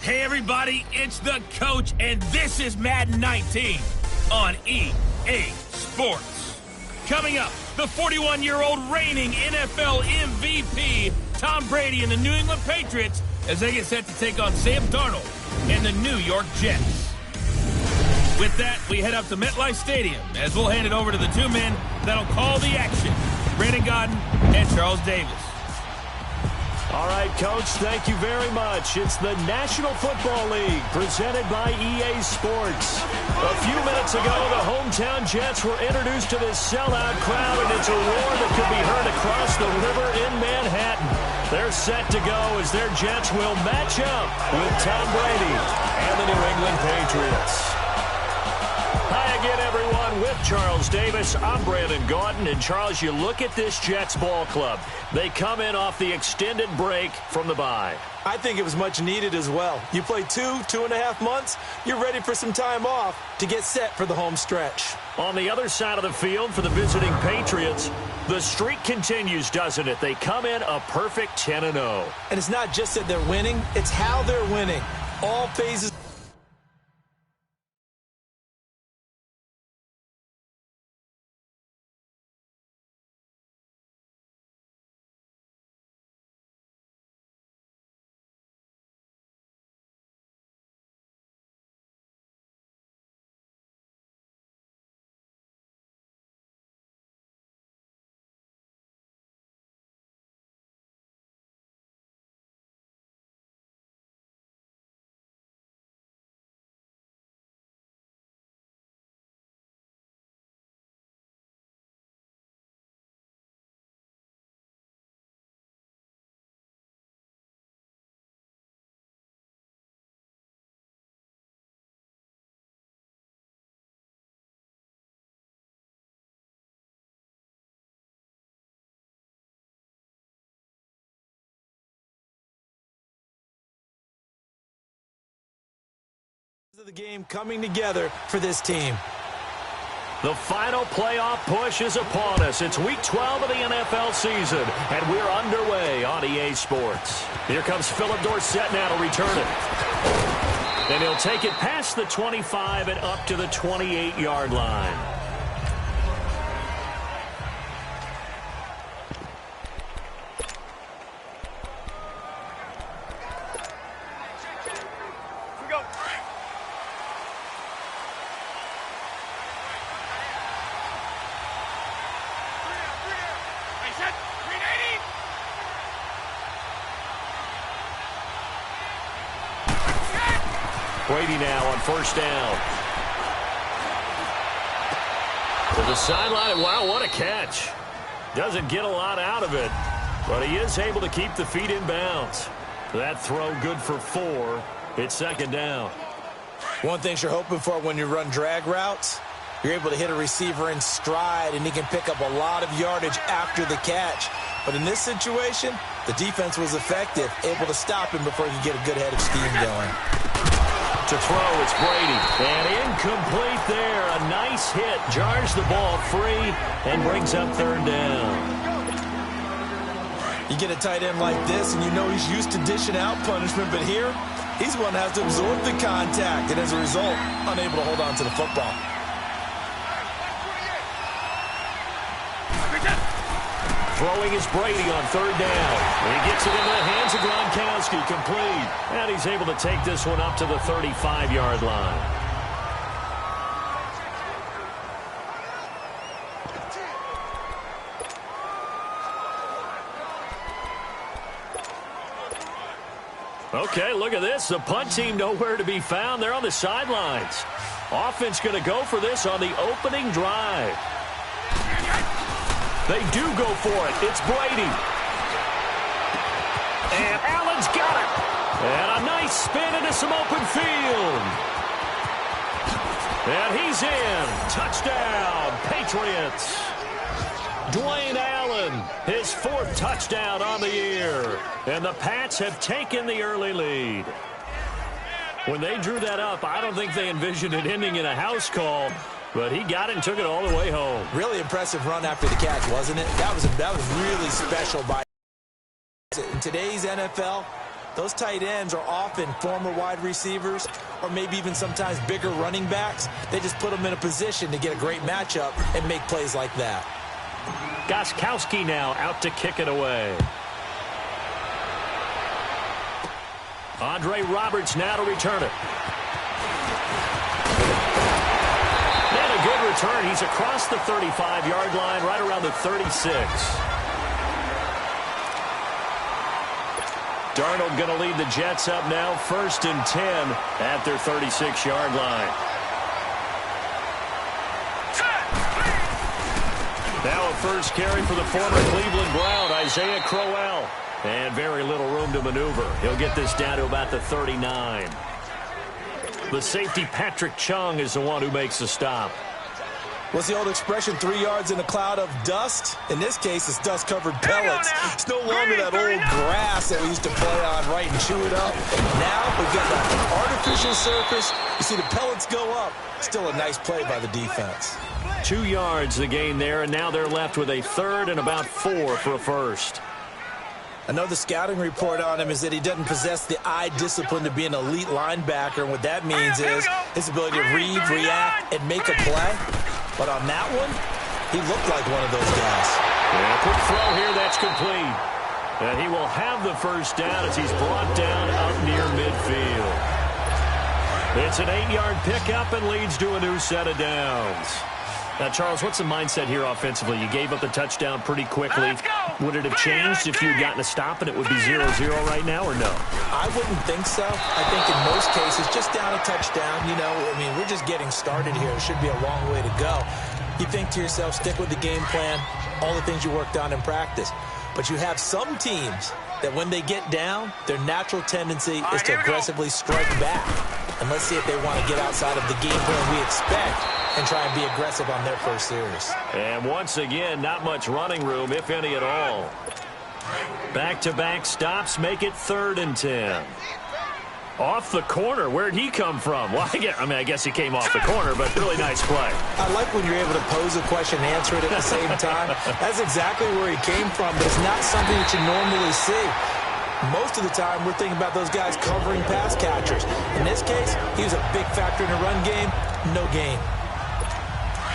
Hey everybody, it's the Coach, and this is Madden 19 on EA Sports. Coming up, the 41-year-old reigning NFL MVP, Tom Brady and the New England Patriots, as they get set to take on Sam Darnold and the New York Jets. With that, we head up to MetLife Stadium as we'll hand it over to the two men that'll call the action, Brandon Gaudin and Charles Davis. All right, Coach, thank you very much. It's the National Football League presented by EA Sports. A few minutes ago, the hometown Jets were introduced to this sellout crowd, and it's a roar that could be heard across the river in Manhattan. They're set to go as their Jets will match up with Tom Brady and the New England Patriots. Hi again, everyone. With Charles Davis, I'm Brandon Gaudin. And, Charles, you look at this Jets ball club. They come in off the extended break from the bye. I think it was much needed as well. You play 2.5 months, you're ready for some time off to get set for the home stretch. On the other side of the field for the visiting Patriots, the streak continues, doesn't it? They come in a perfect 10-0. And it's not just that they're winning, it's how they're winning. All phases. Of the game coming together for this team. The final playoff push is upon us. It's Week 12 of the NFL season, and we're underway on EA Sports. Here comes Philip Dorsett now to return it. And he'll take it past the 25 and up to the 28-yard line. Brady now on first down. To the sideline. Wow, what a catch. Doesn't get a lot out of it, but he is able to keep the feet in bounds. That throw good for 4. It's second down. One thing you're hoping for when you run drag routes, you're able to hit a receiver in stride, and he can pick up a lot of yardage after the catch. But in this situation, the defense was effective, able to stop him before he could get a good head of steam going. To throw, it's Brady. And incomplete there. A nice hit. Jars the ball free and brings up third down. You get a tight end like this, and you know he's used to dishing out punishment, but here, he's the one that has to absorb the contact, and as a result, unable to hold on to the football. Throwing is Brady on third down. He gets it into the hands of Gronkowski, complete. And he's able to take this one up to the 35-yard line. Okay, look at this. The punt team nowhere to be found. They're on the sidelines. Offense going to go for this on the opening drive. They do go for it. It's Brady. And Allen's got it. And a nice spin into some open field. And he's in. Touchdown, Patriots. Dwayne Allen, his 4th touchdown on the year. And the Pats have taken the early lead. When they drew that up, I don't think they envisioned it ending in a house call. But he got it and took it all the way home. Really impressive run after the catch, wasn't it? That was really special by in today's NFL. Those tight ends are often former wide receivers or maybe even sometimes bigger running backs. They just put them in a position to get a great matchup and make plays like that. Gostkowski now out to kick it away. Andre Roberts now to return it. Good return. He's across the 35-yard line, right around the 36. Darnold going to lead the Jets up now, 1st and 10 at their 36-yard line. Now a first carry for the former Cleveland Brown, Isaiah Crowell. And very little room to maneuver. He'll get this down to about the 39. The safety, Patrick Chung, is the one who makes the stop. What's the old expression, 3 yards in a cloud of dust? In this case, it's dust-covered pellets. It's no longer that old grass that we used to play on, right, and chew it up. Now we've got that artificial surface. You see the pellets go up. Still a nice play by the defense. 2 yards the gain there, and now they're left with a 3rd and about 4 for a first. Another scouting report on him is that he doesn't possess the eye discipline to be an elite linebacker, and what that means is his ability to read, react, and make a play. But on that one, he looked like one of those guys. Yeah, quick throw here, that's complete. And he will have the first down as he's brought down up near midfield. It's an 8-yard pickup and leads to a new set of downs. Now, Charles, what's the mindset here offensively? You gave up the touchdown pretty quickly. Would it have changed if you had gotten a stop and it would be 0-0 right now, or no? I wouldn't think so. I think in most cases, just down a touchdown, you know, I mean, we're just getting started here. It should be a long way to go. You think to yourself, stick with the game plan, all the things you worked on in practice. But you have some teams that when they get down, their natural tendency is to aggressively strike back. And let's see if they want to get outside of the game plan we expect and try and be aggressive on their first series. And once again, not much running room, if any at all. Back-to-back stops make it 3rd and 10. Off the corner. Where'd he come from? Well, I guess he came off the corner, but really nice play. I like when you're able to pose a question and answer it at the same time. That's exactly where he came from, but it's not something that you normally see. Most of the time, we're thinking about those guys covering pass catchers. In this case, he was a big factor in the run game. No gain.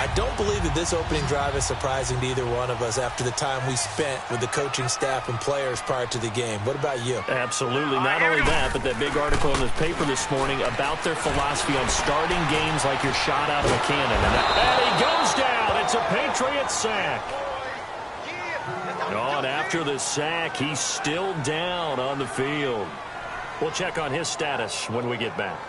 I don't believe that this opening drive is surprising to either one of us after the time we spent with the coaching staff and players prior to the game. What about you? Absolutely. Not only that, but that big article in the paper this morning about their philosophy on starting games like you're shot out of a cannon. And he goes down. It's a Patriots sack. And after the sack, he's still down on the field. We'll check on his status when we get back.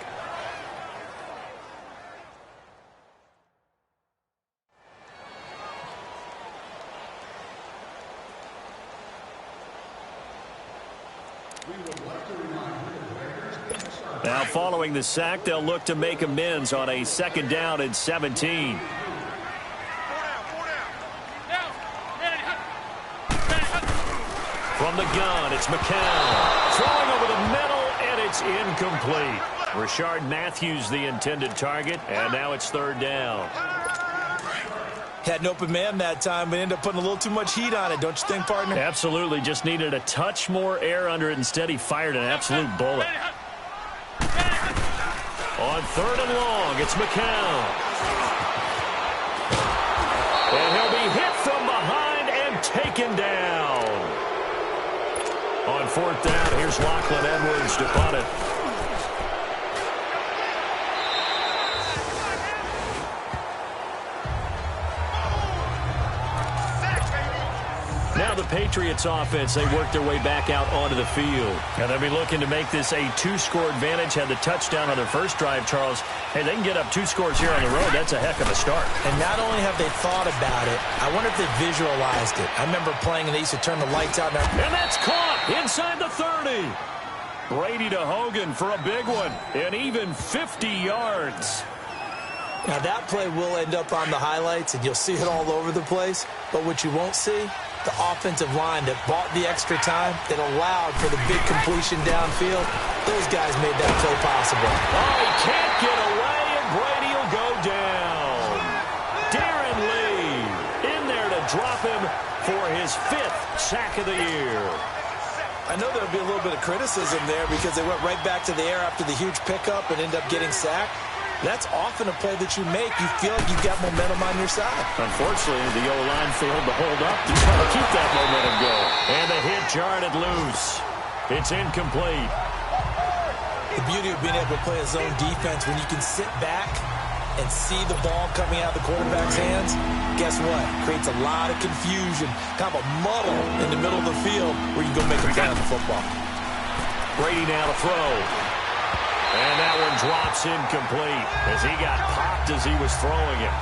Now, following the sack, they'll look to make amends on a 2nd down and 17. From the gun, it's McCown. Throwing over the middle, and it's incomplete. Rashard Matthews, the intended target, and now it's 3rd down. Had an open man that time, but ended up putting a little too much heat on it, don't you think, partner? Absolutely. Just needed a touch more air under it. Instead, he fired an absolute bullet. On 3rd and long, it's McCown. And he'll be hit from behind and taken down. On 4th down, here's Lachlan Edwards to punt it. Now the Patriots offense, they work their way back out onto the field. And they'll be looking to make this a 2-score advantage. Had the touchdown on their first drive, Charles. Hey, they can get up 2 scores here on the road. That's a heck of a start. And not only have they thought about it, I wonder if they visualized it. I remember playing and they used to turn the lights out. And that's caught inside the 30. Brady to Hogan for a big one. And even 50 yards. Now that play will end up on the highlights, and you'll see it all over the place. But what you won't see, the offensive line that bought the extra time, that allowed for the big completion downfield, those guys made that play possible. Oh, he can't get away, and Brady will go down. Darren Lee in there to drop him for his 5th sack of the year. I know there'll be a little bit of criticism there because they went right back to the air after the huge pickup and end up getting sacked. That's often a play that you make. You feel like you've got momentum on your side. Unfortunately, the O-line failed to hold up to try to keep that momentum going. And the hit jarred it loose. It's incomplete. The beauty of being able to play a zone defense when you can sit back and see the ball coming out of the quarterback's hands, guess what? Creates a lot of confusion, kind of a muddle in the middle of the field where you go make a play on the football. Brady now to throw. And that one drops incomplete as he got popped as he was throwing it.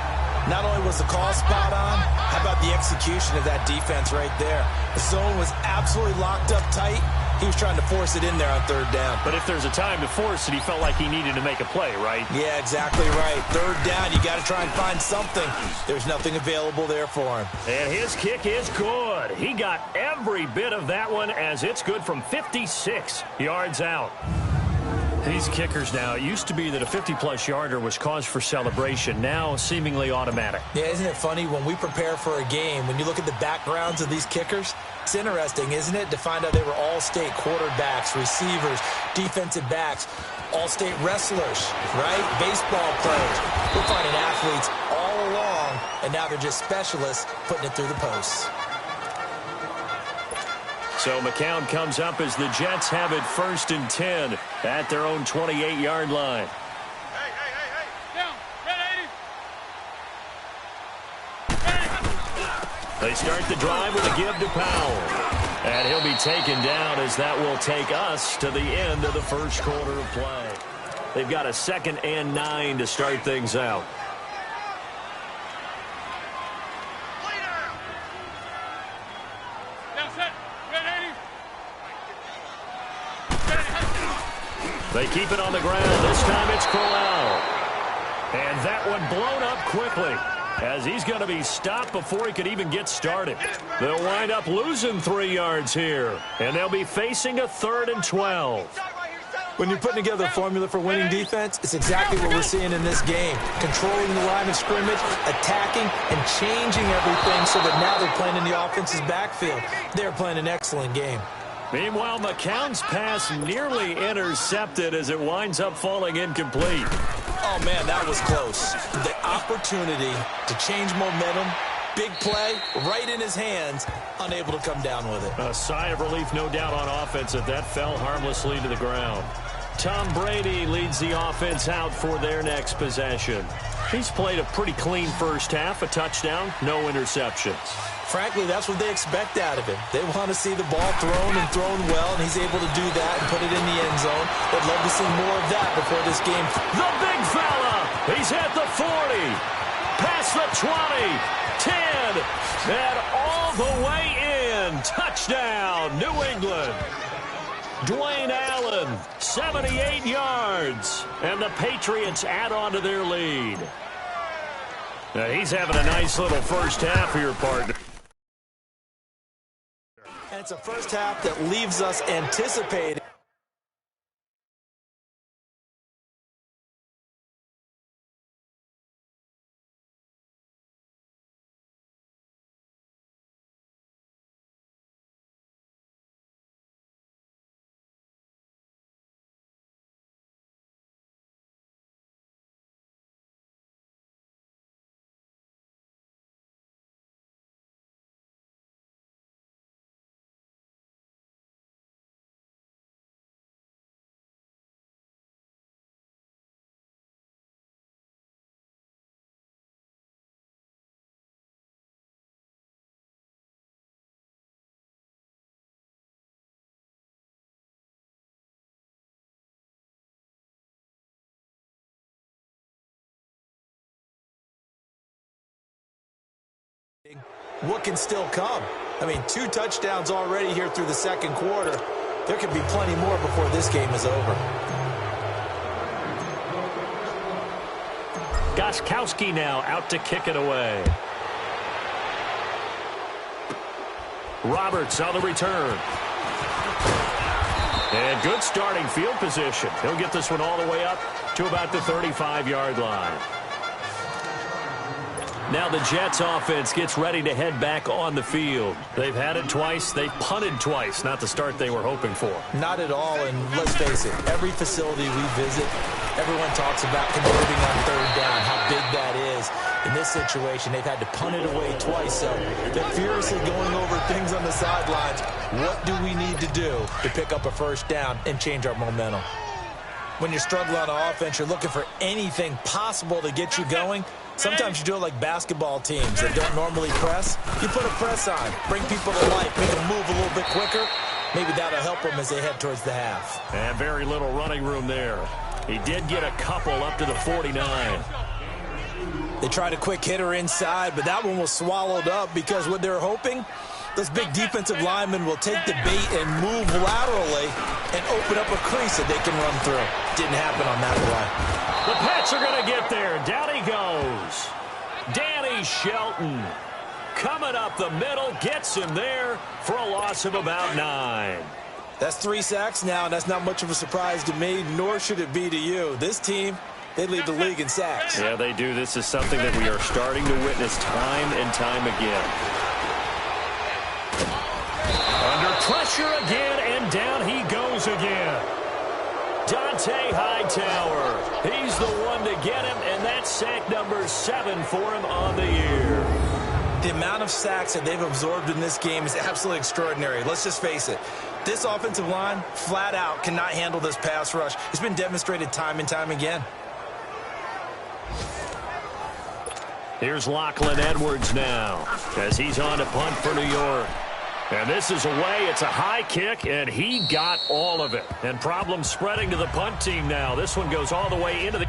Not only was the call spot on, how about the execution of that defense right there? The zone was absolutely locked up tight. He was trying to force it in there on 3rd down. But if there's a time to force it, he felt like he needed to make a play, right? Yeah, exactly right. 3rd down, you got to try and find something. There's nothing available there for him. And his kick is good. He got every bit of that one as it's good from 56 yards out. These kickers now, it used to be that a 50-plus yarder was cause for celebration. Now, seemingly automatic. Yeah, isn't it funny when we prepare for a game, when you look at the backgrounds of these kickers, it's interesting, isn't it, to find out they were all-state quarterbacks, receivers, defensive backs, all-state wrestlers, right? Baseball players. We're finding athletes all along, and now they're just specialists putting it through the posts. So McCown comes up as the Jets have it 1st and 10 at their own 28-yard line. Hey. Down. Ready. They start the drive with a give to Powell. And he'll be taken down as that will take us to the end of the 1st quarter of play. They've got a 2nd and 9 to start things out. They keep it on the ground. This time it's Crowell. And that one blown up quickly as he's going to be stopped before he could even get started. They'll wind up losing 3 yards here, and they'll be facing a 3rd and 12. When you're putting together a formula for winning defense, it's exactly what we're seeing in this game. Controlling the line of scrimmage, attacking, and changing everything so that now they're playing in the offense's backfield. They're playing an excellent game. Meanwhile, McCown's pass nearly intercepted as it winds up falling incomplete. Oh, man, that was close. The opportunity to change momentum, big play, right in his hands, unable to come down with it. A sigh of relief, no doubt, on offense that fell harmlessly to the ground. Tom Brady leads the offense out for their next possession. He's played a pretty clean first half, a touchdown, no interceptions. Frankly, that's what they expect out of him. They want to see the ball thrown and thrown well, and he's able to do that and put it in the end zone. They'd love to see more of that before this game. The big fella! He's at the 40, past the 20, 10, and all the way in. Touchdown, New England. Dwayne Allen, 78 yards, and the Patriots add on to their lead. Now, he's having a nice little first half here, partner. And it's a first half that leaves us anticipating. What can still come? I mean, 2 touchdowns already here through the second quarter. There could be plenty more before this game is over. Gostkowski now out to kick it away. Roberts on the return. And good starting field position. He'll get this one all the way up to about the 35-yard line. Now the Jets offense gets ready to head back on the field. They've had it twice. They've punted twice. Not the start they were hoping for. Not at all, and let's face it, every facility we visit, everyone talks about converting on third down, how big that is. In this situation, they've had to punt it away twice, so they're furiously going over things on the sidelines. What do we need to do to pick up a first down and change our momentum? When you're struggling on offense, you're looking for anything possible to get you going. Sometimes you do it like basketball teams that don't normally press. You put a press on, bring people to life, make them move a little bit quicker. Maybe that'll help them as they head towards the half. And very little running room there. He did get a couple up to the 49. They tried a quick hitter inside, but that one was swallowed up because what they're hoping, those big defensive linemen will take the bait and move laterally and open up a crease that they can run through. Didn't happen on that play. The Pats are going to get there. Down he goes. Danny Shelton coming up the middle, gets him there for a loss of about 9. That's 3 sacks now, and that's not much of a surprise to me, nor should it be to you. This team, they lead the league in sacks. Yeah, they do. This is something that we are starting to witness time and time again. Under pressure again, and down he goes again. Dante Hightower, he's the one to get him, and that's sack number 7 for him on the year. The amount of sacks that they've absorbed in this game is absolutely extraordinary. Let's just face it. This offensive line, flat out, cannot handle this pass rush. It's been demonstrated time and time again. Here's Lachlan Edwards now as he's on to punt for New York. And this is away. It's a high kick, and he got all of it. And problems spreading to the punt team now. This one goes all the way into the...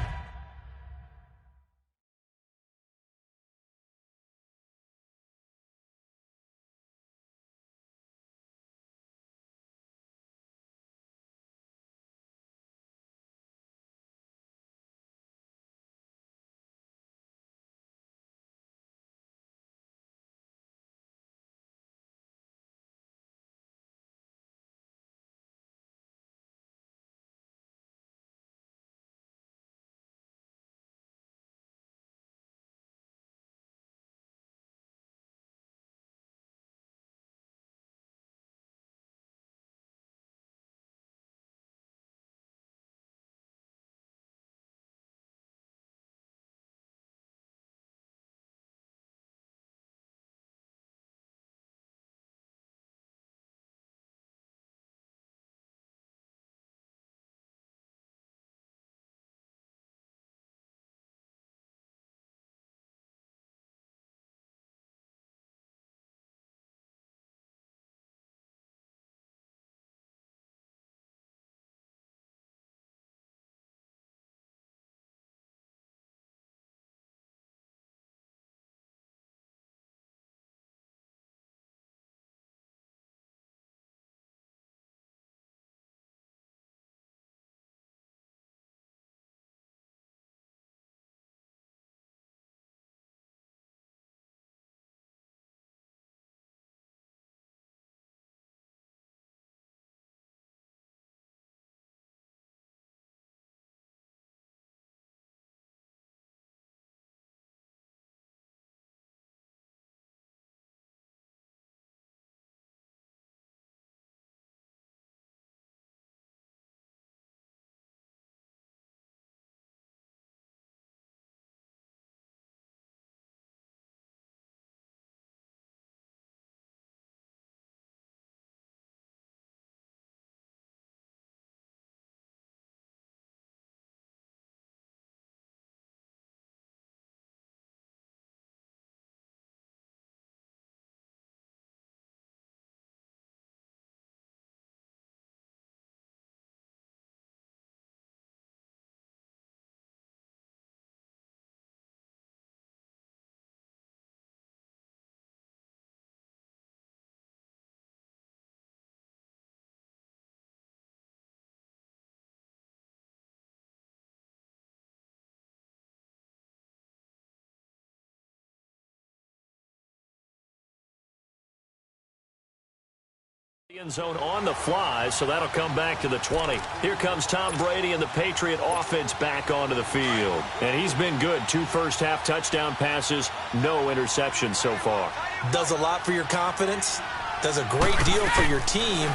End zone on the fly, so that'll come back to the 20. Here comes Tom Brady and the Patriot offense back onto the field. And he's been good. 2 first-half touchdown passes, no interceptions so far. Does a lot for your confidence, does a great deal for your team,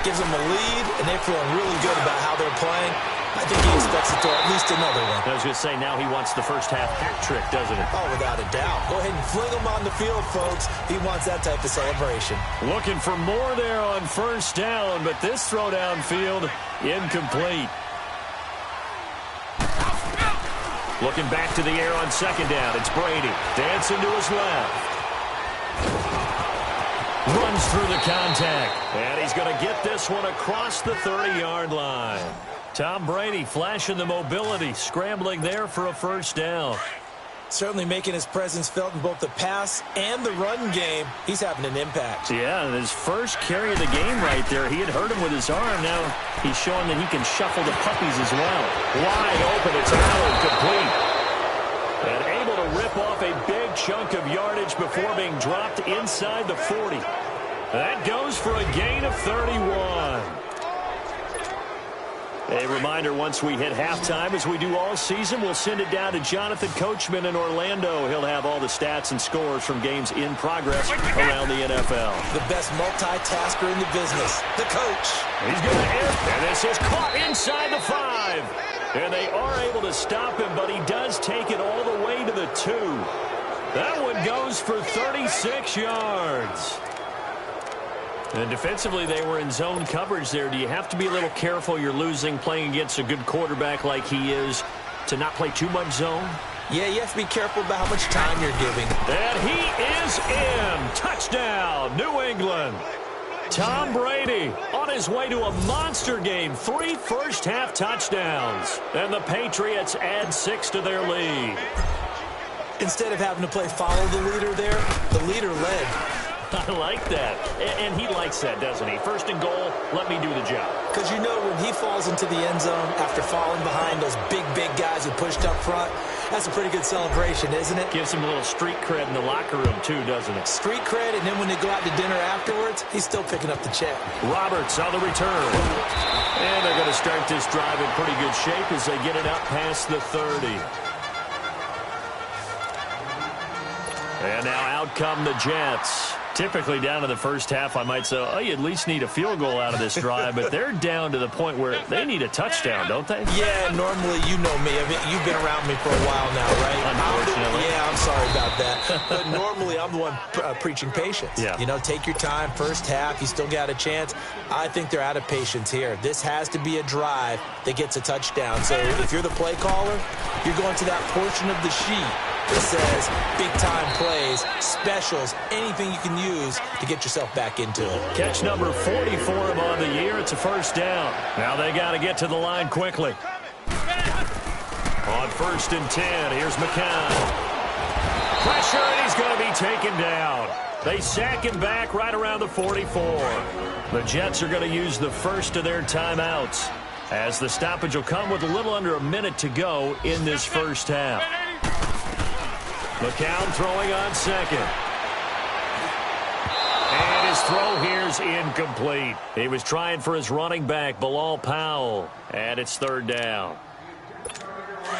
gives them a lead, and they're feeling really good about how they're playing. I think he expects to throw at least another one. I was going to say, now he wants the first-half hat trick, doesn't he? Oh, without a doubt. Go ahead and fling him on the field, folks. He wants that type of celebration. Looking for more there on first down, but this throw downfield, incomplete. Looking back to the air on second down. It's Brady. Dancing to his left. Runs through the contact. And he's going to get this one across the 30-yard line. Tom Brady flashing the mobility, scrambling there for a first down. Certainly making his presence felt in both the pass and the run game. He's having an impact. Yeah, his first carry of the game right there. He had hurt him with his arm. Now he's showing that he can shuffle the puppies as well. Wide open. It's Allen, complete. And able to rip off a big chunk of yardage before being dropped inside the 40. That goes for a gain of 31. A reminder, once we hit halftime, as we do all season, we'll send it down to Jonathan Coachman in Orlando. He'll have all the stats and scores from games in progress around the NFL. The best multitasker in the business, the coach. He's going to hit, and this is caught inside the 5. And they are able to stop him, but he does take it all the way to the 2. That one goes for 36 yards. And defensively, they were in zone coverage there. Do you have to be a little careful? You're losing, playing against a good quarterback like he is, to not play too much zone? Yeah, you have to be careful about how much time you're giving. And he is in. Touchdown, New England. Tom Brady on his way to a monster game. 3 first-half touchdowns. And the Patriots add 6 to their lead. Instead of having to play follow the leader there, the leader led. I like that. And he likes that, doesn't he? First and goal, let me do the job. Because you know when he falls into the end zone after falling behind those big guys who pushed up front, that's a pretty good celebration, isn't it? Gives him a little street cred in the locker room, too, doesn't it? Street cred, and then when they go out to dinner afterwards, he's still picking up the check. Roberts on the return. And they're going to start this drive in pretty good shape as they get it up past the 30. And now out come the Jets. Typically down to the first half, I might say, oh, you at least need a field goal out of this drive, but they're down to the point where they need a touchdown, don't they? Yeah, normally, you know me. I mean, you've been around me for a while now, right? Unfortunately. I'm sorry about that. But normally, I'm the one preaching patience. Yeah. You know, take your time, first half, you still got a chance. I think they're out of patience here. This has to be a drive that gets a touchdown. So if you're the play caller, you're going to that portion of the sheet that says big-time plays, specials, anything you can use to get yourself back into it. Catch number 40 for him on the year. It's a first down. Now they got to get to the line quickly. On 1st and 10, here's McCown. Pressure, and he's going to be taken down. They sack him back right around the 44. The Jets are going to use the first of their timeouts, as the stoppage will come with a little under a minute to go in this first half. McCown throwing on second. And his throw here's incomplete. He was trying for his running back, Bilal Powell. And it's 3rd down.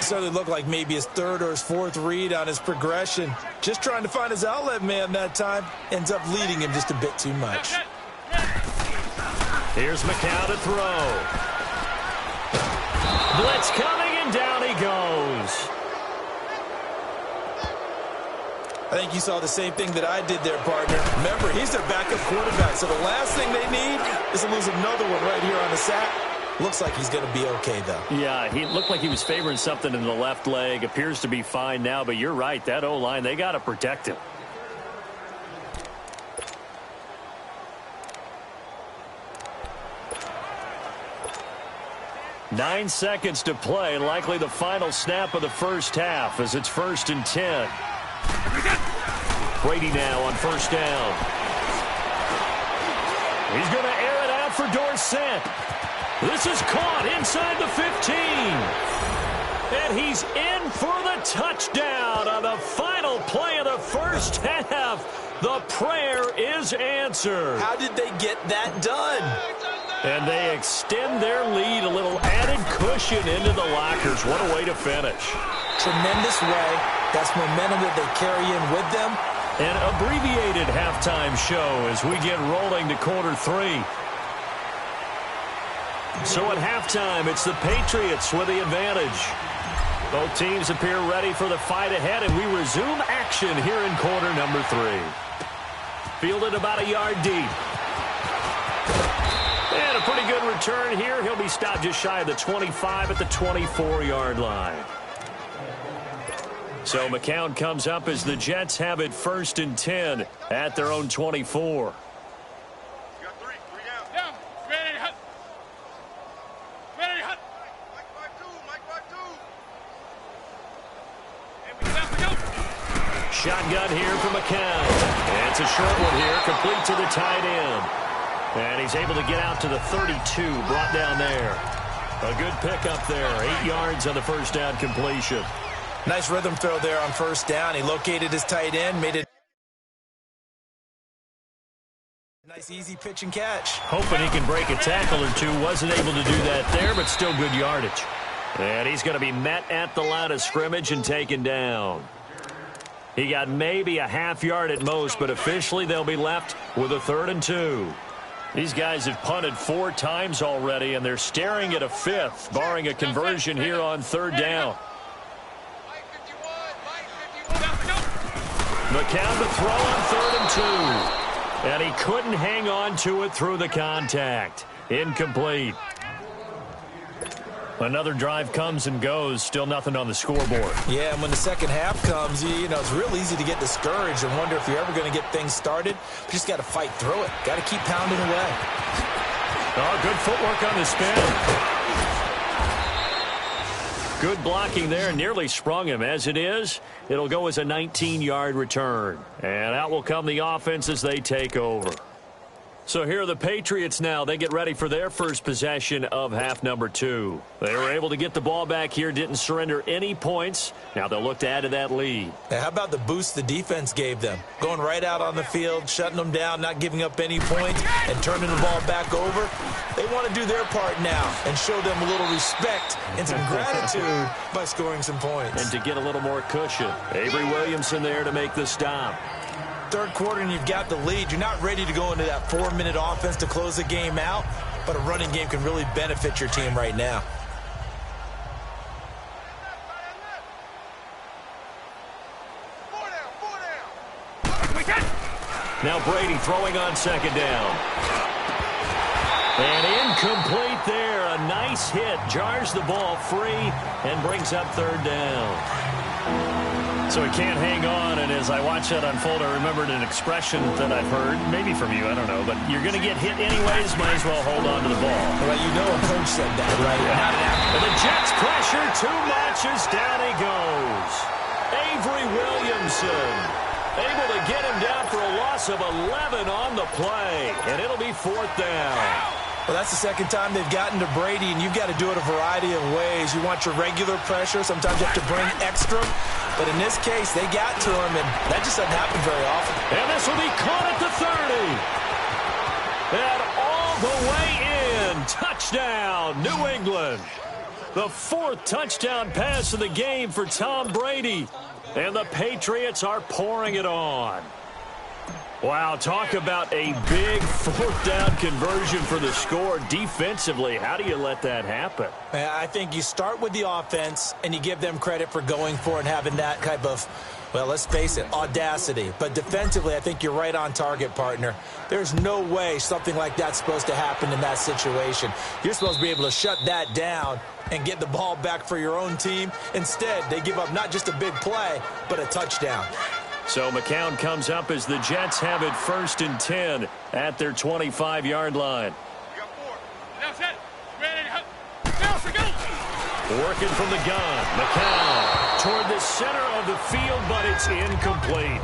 Certainly looked like maybe his 3rd or his 4th read on his progression. Just trying to find his outlet man that time. Ends up leading him just a bit too much. Here's McCown to throw. Blitz coming, and down he goes. I think you saw the same thing that I did there, partner. Remember, he's their backup quarterback, so the last thing they need is to lose another one right here on the sack. Looks like he's going to be okay, though. Yeah, he looked like he was favoring something in the left leg. Appears to be fine now, but you're right. That O-line, they got to protect him. Nine seconds to play, likely the final snap of the first half as it's 1st and 10. Brady now on 1st down. He's going to air it out for Dorsett. This is caught inside the 15. And he's in for the touchdown on the final play of the first half. The prayer is answered. How did they get that done? And they extend their lead, a little added cushion into the lockers. What a way to finish. Tremendous way. That's momentum that they carry in with them. An abbreviated halftime show as we get rolling to quarter 3. So at halftime, it's the Patriots with the advantage. Both teams appear ready for the fight ahead, and we resume action here in quarter number 3. Fielded about a yard deep. And a pretty good return here. He'll be stopped just shy of the 25 at the 24-yard line. So McCown comes up as the Jets have it 1st and 10 at their own 24. Shotgun here for McCown. And it's a short one here, complete to the tight end. And he's able to get out to the 32, brought down there. A good pickup there, 8 yards on the first down completion. Nice rhythm throw there on first down. He located his tight end, made it nice easy pitch and catch. Hoping he can break a tackle or two. Wasn't able to do that there, but still good yardage. And he's going to be met at the line of scrimmage and taken down. He got maybe a half yard at most, but officially they'll be left with a 3rd and 2. These guys have punted 4 times already, and they're staring at a 5th, barring a conversion here on 3rd down. McCown to throw on 3rd and 2. And he couldn't hang on to it through the contact. Incomplete. Another drive comes and goes. Still nothing on the scoreboard. Yeah, and when the second half comes, you know, it's real easy to get discouraged and wonder if you're ever going to get things started. But you just got to fight through it. Got to keep pounding away. Oh, good footwork on the spin. Good blocking there. Nearly sprung him. As it is, it'll go as a 19-yard return. And out will come the offense as they take over. So here are the Patriots now. They get ready for their first possession of half number 2. They were able to get the ball back here, didn't surrender any points. Now they'll look to add to that lead. Now, how about the boost the defense gave them? Going right out on the field, shutting them down, not giving up any points, and turning the ball back over. They want to do their part now and show them a little respect and some gratitude by scoring some points. And to get a little more cushion. Avery Williamson there to make the stop. Third quarter and you've got the lead. You're not ready to go into that 4-minute offense to close the game out, but a running game can really benefit your team right now. Now Brady throwing on 2nd down. And incomplete there. A nice hit. Jars the ball free and brings up 3rd down. So he can't hang on, and as I watch that unfold, I remembered an expression that I've heard, maybe from you, I don't know, but you're going to get hit anyways, might as well hold on to the ball. Well, you know a coach said that, right? Yeah. And the Jets pressure too much as down he goes. Avery Williamson able to get him down for a loss of 11 on the play, and it'll be 4th down. Well, that's the second time they've gotten to Brady, and you've got to do it a variety of ways. You want your regular pressure. Sometimes you have to bring extra. But in this case, they got to him, and that just doesn't happen very often. And this will be caught at the 30. And all the way in. Touchdown, New England. The 4th touchdown pass of the game for Tom Brady. And the Patriots are pouring it on. Wow, talk about a big 4th down conversion for the score. Defensively, how do you let that happen? I think you start with the offense, and you give them credit for going for it and having that type of, well, let's face it, audacity. But defensively, I think you're right on target, partner. There's no way something like that's supposed to happen in that situation. You're supposed to be able to shut that down and get the ball back for your own team. Instead, they give up not just a big play, but a touchdown. So McCown comes up as the Jets have it 1st and 10 at their 25-yard line. Working from the gun. McCown toward the center of the field, but it's incomplete.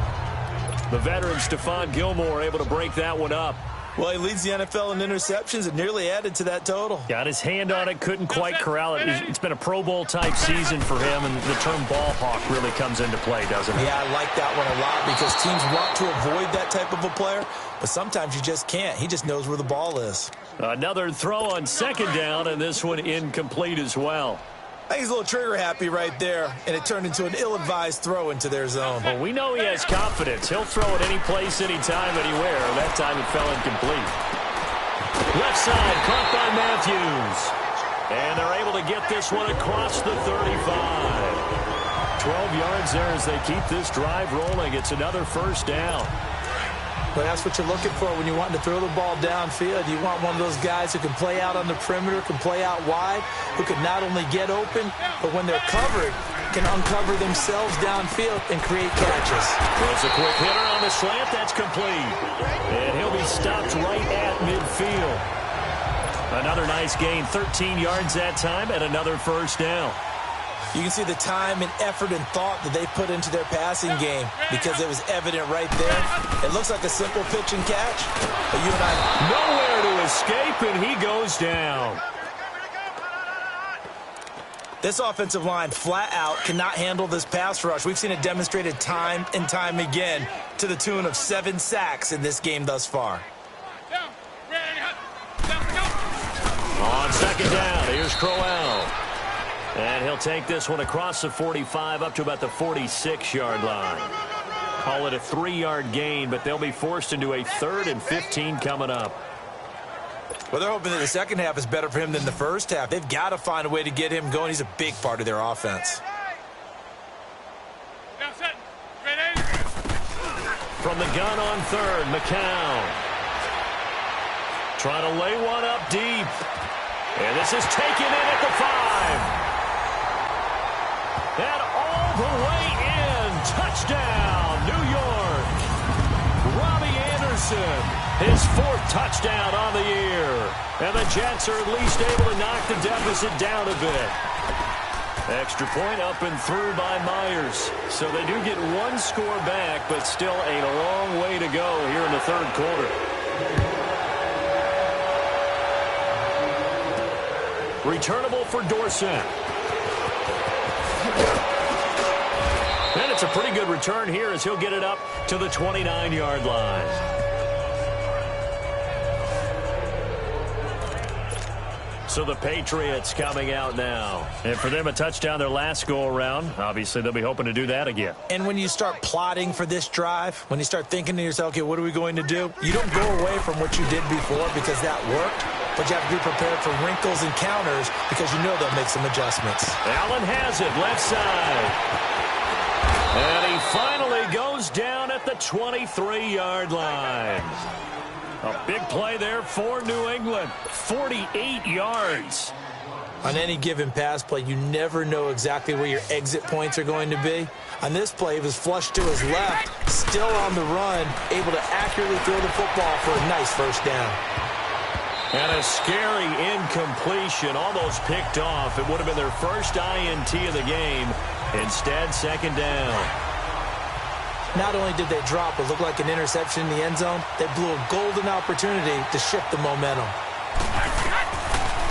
The veteran Stephon Gilmore able to break that one up. Well, he leads the NFL in interceptions and nearly added to that total. Got his hand on it, couldn't quite corral it. It's been a Pro Bowl-type season for him, and the term ball hawk really comes into play, doesn't it? Yeah, I like that one a lot because teams want to avoid that type of a player, but sometimes you just can't. He just knows where the ball is. Another throw on second down, and this one incomplete as well. I think he's a little trigger happy right there, and it turned into an ill-advised throw into their zone. Well, we know he has confidence. He'll throw it any place, anytime, anywhere. That time it fell incomplete. Left side, caught by Matthews. And they're able to get this one across the 35. 12 yards there as they keep this drive rolling. It's another first down. But that's what you're looking for when you want to throw the ball downfield. You want one of those guys who can play out on the perimeter, can play out wide, who can not only get open, but when they're covered, can uncover themselves downfield and create catches. There's a quick hitter on the slant. That's complete. And he'll be stopped right at midfield. Another nice gain, 13 yards that time, and another first down. You can see the time and effort and thought that they put into their passing game because it was evident right there. It looks like a simple pitch and catch, but you and I... Nowhere to escape, and he goes down. This offensive line, flat out, cannot handle this pass rush. We've seen it demonstrated time and time again to the tune of 7 sacks in this game thus far. On second down, here's Crowell. And he'll take this one across the 45 up to about the 46-yard line. Call it a 3-yard gain, but they'll be forced into a 3rd and 15 coming up. Well, they're hoping that the second half is better for him than the first half. They've got to find a way to get him going. He's a big part of their offense. From the gun on third, McCown. Trying to lay one up deep. And this is taken in at the 5. And all the way in. Touchdown, New York. Robbie Anderson, his 4th touchdown on the year. And the Jets are at least able to knock the deficit down a bit. Extra point up and through by Myers. So they do get 1 score back, but still a long way to go here in the 3rd quarter. Returnable for Dorsett. And it's a pretty good return here as he'll get it up to the 29-yard line. So the Patriots coming out now. And for them, a touchdown their last go-around. Obviously, they'll be hoping to do that again. And when you start plotting for this drive, when you start thinking to yourself, okay, what are we going to do? You don't go away from what you did before because that worked. But you have to be prepared for wrinkles and counters because you know they'll make some adjustments. Allen has it, left side. And he finally goes down at the 23-yard line. A big play there for New England. 48 yards. On any given pass play, you never know exactly where your exit points are going to be. On this play, he was flushed to his left, still on the run, able to accurately throw the football for a nice first down. And a scary incompletion, almost picked off. It would have been their first INT of the game. Instead, second down. Not only did they drop what looked like an interception in the end zone, they blew a golden opportunity to shift the momentum.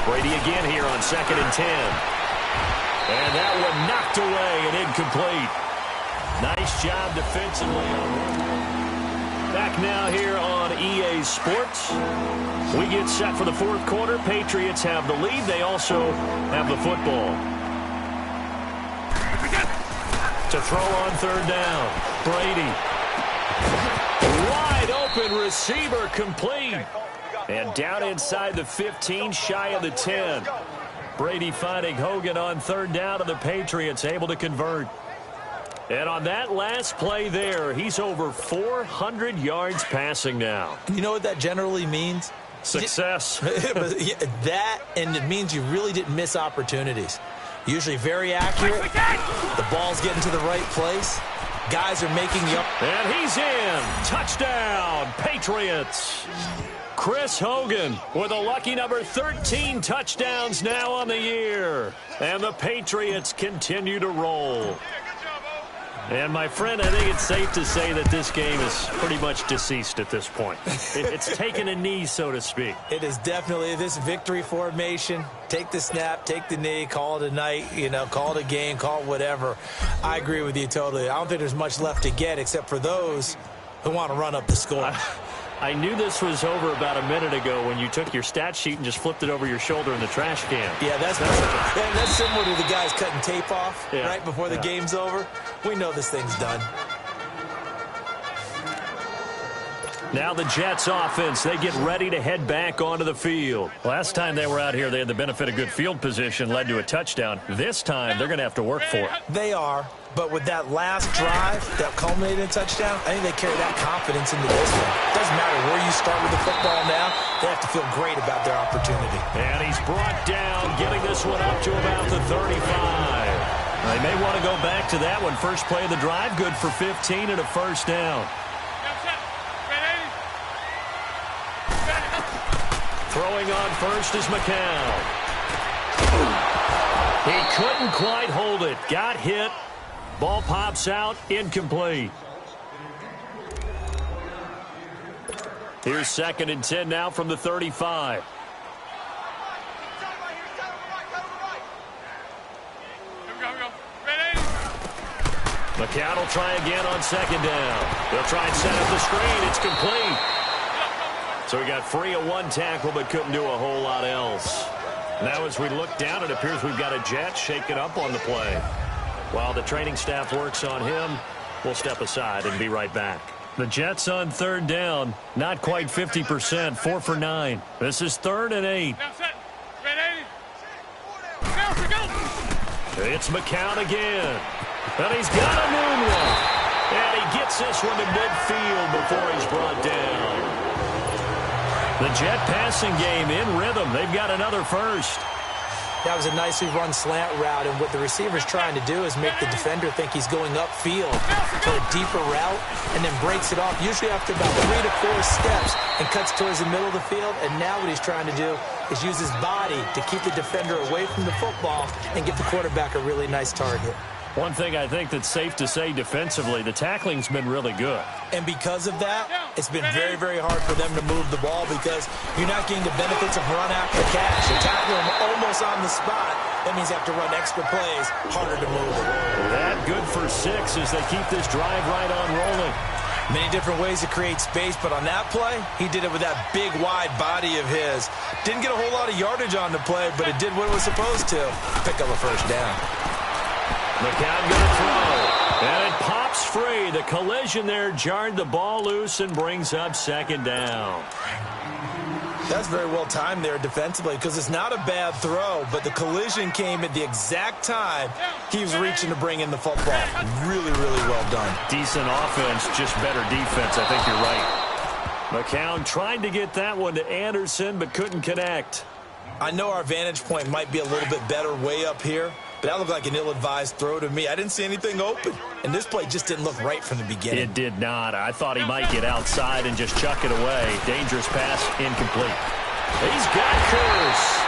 Brady again here on 2nd and 10. And that one knocked away and incomplete. Nice job defensively. Back now here on EA Sports. We get set for the 4th quarter. Patriots have the lead. They also have the football. To throw on 3rd down. Brady. Wide open receiver complete. And down inside the 15, shy of the 10. Brady finding Hogan on 3rd down, and the Patriots able to convert. And on that last play there, he's over 400 yards passing now. You know what that generally means? Success. That, and it means you really didn't miss opportunities. Usually very accurate. The ball's getting to the right place. Guys are making you up. And he's in. Touchdown, Patriots. Chris Hogan with a lucky number 13 touchdowns now on the year. And the Patriots continue to roll. And, my friend, I think it's safe to say that this game is pretty much deceased at this point. It's taken a knee, so to speak. It is definitely this victory formation. Take the snap, take the knee, call it a night, call it a game, call it whatever. I agree with you totally. I don't think there's much left to get except for those who want to run up the score. I knew this was over about a minute ago when you took your stat sheet and just flipped it over your shoulder in the trash can. Yeah, that's similar to the guys cutting tape off right before the game's over. We know this thing's done. Now the Jets offense, they get ready to head back onto the field. Last time they were out here, they had the benefit of good field position, led to a touchdown. This time, they're going to have to work for it. They are, but with that last drive that culminated in a touchdown, I think they carry that confidence into this one. Doesn't matter where you start with the football now, they have to feel great about their opportunity. And he's brought down, getting this one up to about the 35. They may want to go back to that one. First play of the drive, good for 15 and a first down. Throwing on first is McCown. He couldn't quite hold it. Got hit. Ball pops out. Incomplete. Here's 2nd and 10 now from the 35. McCown will try again on 2nd down. They'll try and set up the screen. It's complete. So he got free of one tackle but couldn't do a whole lot else. Now as we look down, it appears we've got a Jet shaken up on the play. While the training staff works on him, we'll step aside and be right back. The Jets on 3rd down, not quite 50%, 4 for 9. This is 3rd and 8. It's McCown again. And he's got a moonwalk. And he gets this one to midfield before he's brought down. The Jet passing game in rhythm. They've got another first. That was a nicely run slant route, and what the receiver's trying to do is make the defender think he's going upfield for a deeper route and then breaks it off, usually after about 3 to 4 steps, and cuts towards the middle of the field. And now what he's trying to do is use his body to keep the defender away from the football and give the quarterback a really nice target. One thing I think that's safe to say defensively, the tackling's been really good. And because of that, it's been very, very hard for them to move the ball because you're not getting the benefits of run after catch. You tackle them almost on the spot. That means you have to run extra plays, harder to move it. That good for 6 as they keep this drive right on rolling. Many different ways to create space, but on that play, he did it with that big, wide body of his. Didn't get a whole lot of yardage on the play, but it did what it was supposed to. Pick up a first down. McCown going to throw. And it pops free. The collision there jarred the ball loose and brings up 2nd down. That's very well timed there defensively because it's not a bad throw, but the collision came at the exact time he was reaching to bring in the football. Really, really well done. Decent offense, just better defense. I think you're right. McCown tried to get that one to Anderson but couldn't connect. I know our vantage point might be a little bit better way up here, but that looked like an ill-advised throw to me. I didn't see anything open, and this play just didn't look right from the beginning. It did not. I thought he might get outside and just chuck it away. Dangerous pass, incomplete. He's got Curse.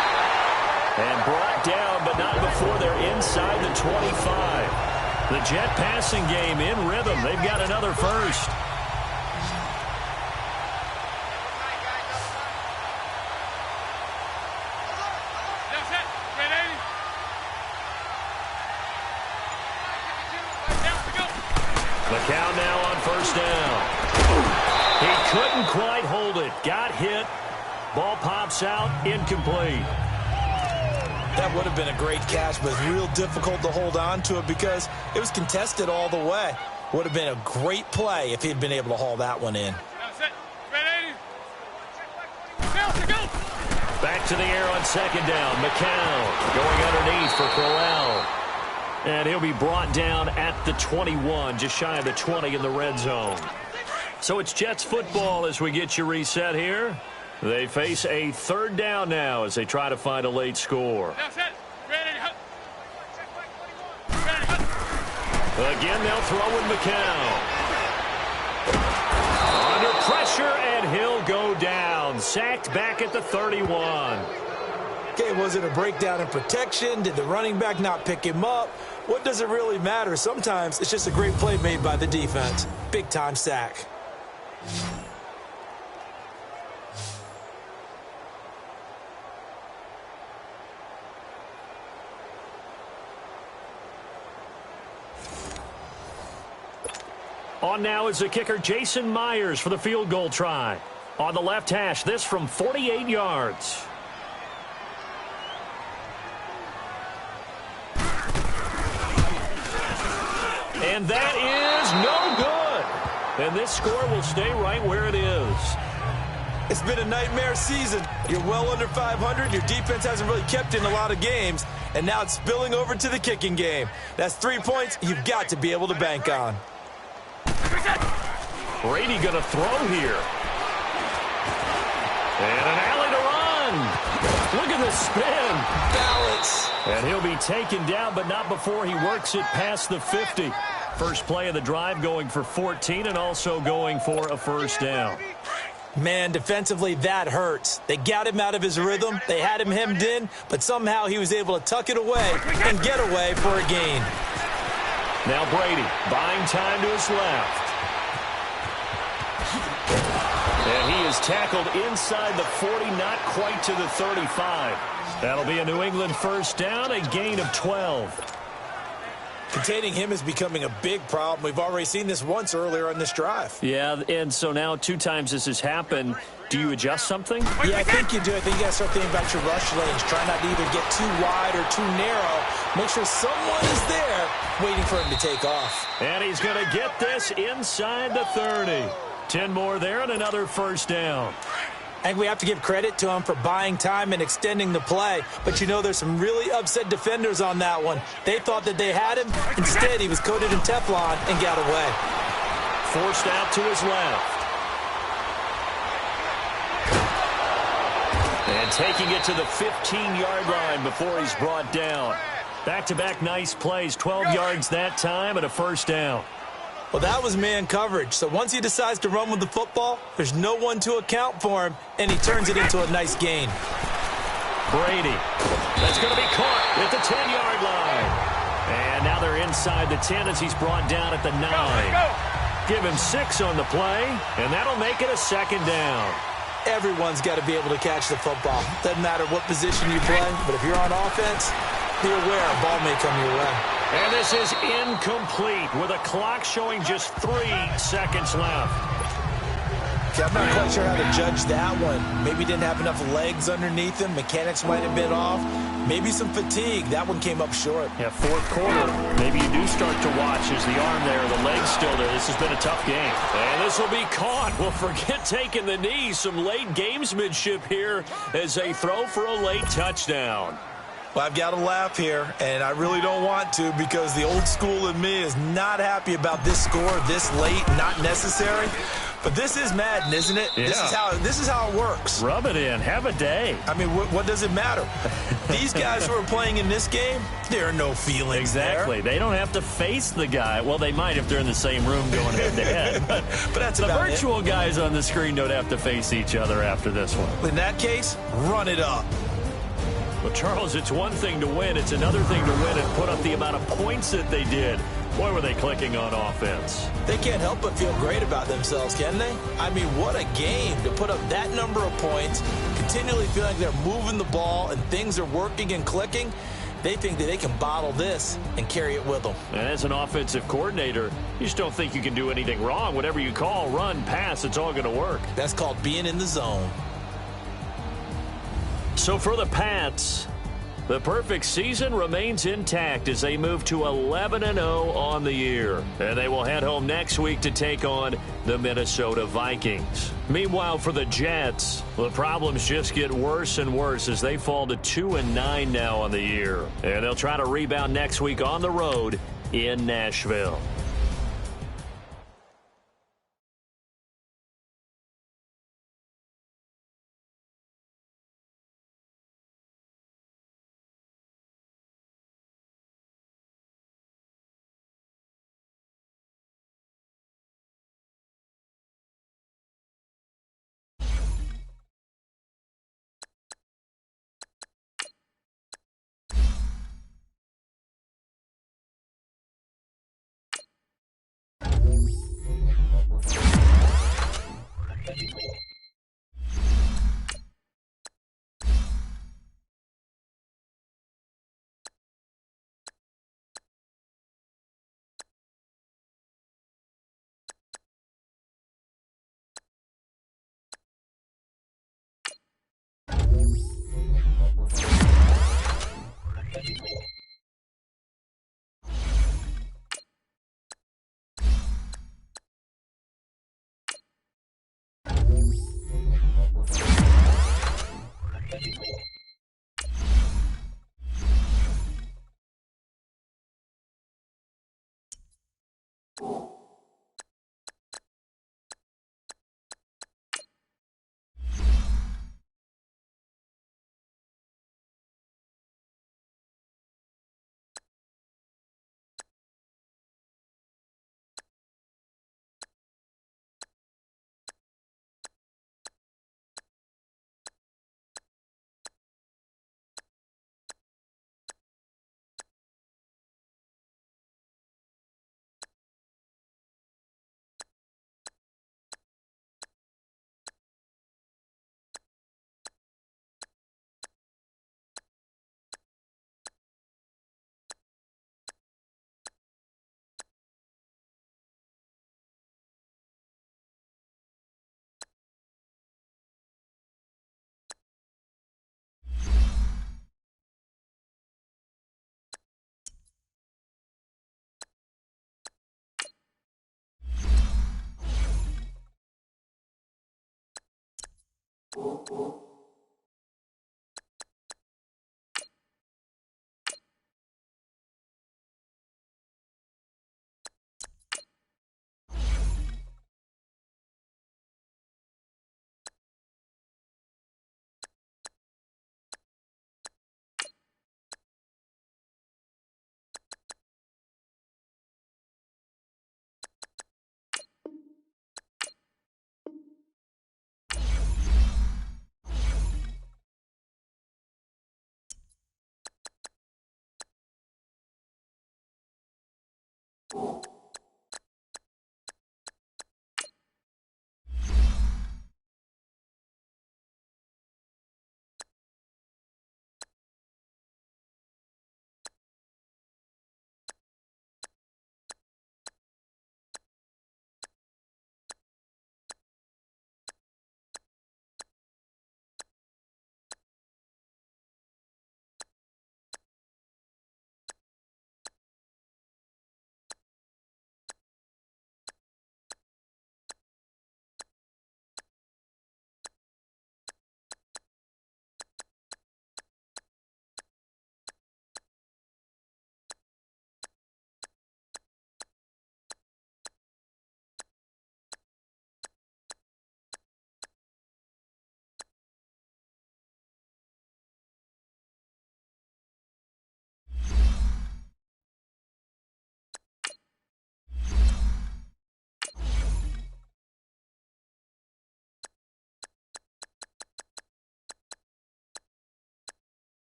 And brought down, but not before they're inside the 25. The Jet passing game in rhythm. They've got another first. McCown now on first down. He couldn't quite hold it. Got hit. Ball pops out. Incomplete. That would have been a great catch, but it's real difficult to hold on to it because it was contested all the way. Would have been a great play if he'd been able to haul that one in. Back to the air on 2nd down. McCown going underneath for Crowell. And he'll be brought down at the 21, just shy of the 20 in the red zone. So it's Jets football as we get you reset here. They face a 3rd down now as they try to find a late score. Again, they'll throw with McCown. Under pressure, and he'll go down. Sacked back at the 31. Okay, was it a breakdown in protection? Did the running back not pick him up? what does it really matter? Sometimes it's just a great play made by the defense. Big-time sack. On now is the kicker, Jason Myers, for the field goal try. On the left hash, this from 48 yards. And that is no good. And this score will stay right where it is. It's been a nightmare season. You're well under 500. Your defense hasn't really kept in a lot of games. And now it's spilling over to the kicking game. That's 3 points you've got to be able to bank on. Brady going to throw here. And an alley to run. Look at the spin. Balance. And he'll be taken down, but not before he works it past the 50. First play of the drive going for 14 and also going for a first down. Man, defensively, that hurts. They got him out of his rhythm. They had him hemmed in, but somehow he was able to tuck it away and get away for a gain. Now Brady buying time to his left. And he is tackled inside the 40, not quite to the 35. That'll be a New England first down, a gain of 12. Containing him is becoming a big problem. We've already seen this once earlier on this drive. Yeah, and so now 2 times this has happened. Do you adjust something? Yeah, I think you do. I think you got to start thinking about your rush lanes. Try not to either get too wide or too narrow. Make sure someone is there waiting for him to take off. And he's going to get this inside the 30. 10 more there and another first down. I think we have to give credit to him for buying time and extending the play. But, you know, there's some really upset defenders on that one. They thought that they had him. Instead, he was coated in Teflon and got away. Forced out to his left. And taking it to the 15-yard line before he's brought down. Back-to-back nice plays, 12 yards that time and a first down. Well, that was man coverage. So once he decides to run with the football, there's no one to account for him, and he turns it into a nice gain. Brady. That's going to be caught at the 10-yard line. And now they're inside the 10 as he's brought down at the 9. Give him 6 on the play, and that'll make it a second down. Everyone's got to be able to catch the football. Doesn't matter what position you play, but if you're on offense, be aware a ball may come your way. And this is incomplete with a clock showing just 3 seconds left. Okay, I'm not quite sure how to judge that one. Maybe didn't have enough legs underneath him. Mechanics might have been off. Maybe some fatigue. That one came up short. Yeah, fourth quarter. Maybe you do start to watch as the arm there, the leg's still there. This has been a tough game. And this will be caught. Well, forget taking the knee. Some late gamesmanship here as they throw for a late touchdown. Well, I've got to laugh here, and I really don't want to because the old school in me is not happy about this score this late, not necessary. But this is Madden, isn't it? Yeah. This is how it works. Rub it in. Have a day. I mean, what does it matter? These guys who are playing in this game, there are no feelings Exactly. there. They don't have to face the guy. Well, they might if they're in the same room going head-to-head. But that's the about virtual guys on the screen don't have to face each other after this one. In that case, run it up. Well, Charles, it's one thing to win. It's another thing to win and put up the amount of points that they did. Boy, were they clicking on offense. They can't help but feel great about themselves, can they? I mean, what a game to put up that number of points, continually feeling like they're moving the ball and things are working and clicking. They think that they can bottle this and carry it with them. And as an offensive coordinator, you just don't think you can do anything wrong. Whatever you call, run, pass, it's all going to work. That's called being in the zone. So for the Pats, the perfect season remains intact as they move to 11-0 on the year. And they will head home next week to take on the Minnesota Vikings. Meanwhile, for the Jets, the problems just get worse and worse as they fall to 2-9 now on the year. And they'll try to rebound next week on the road in Nashville. You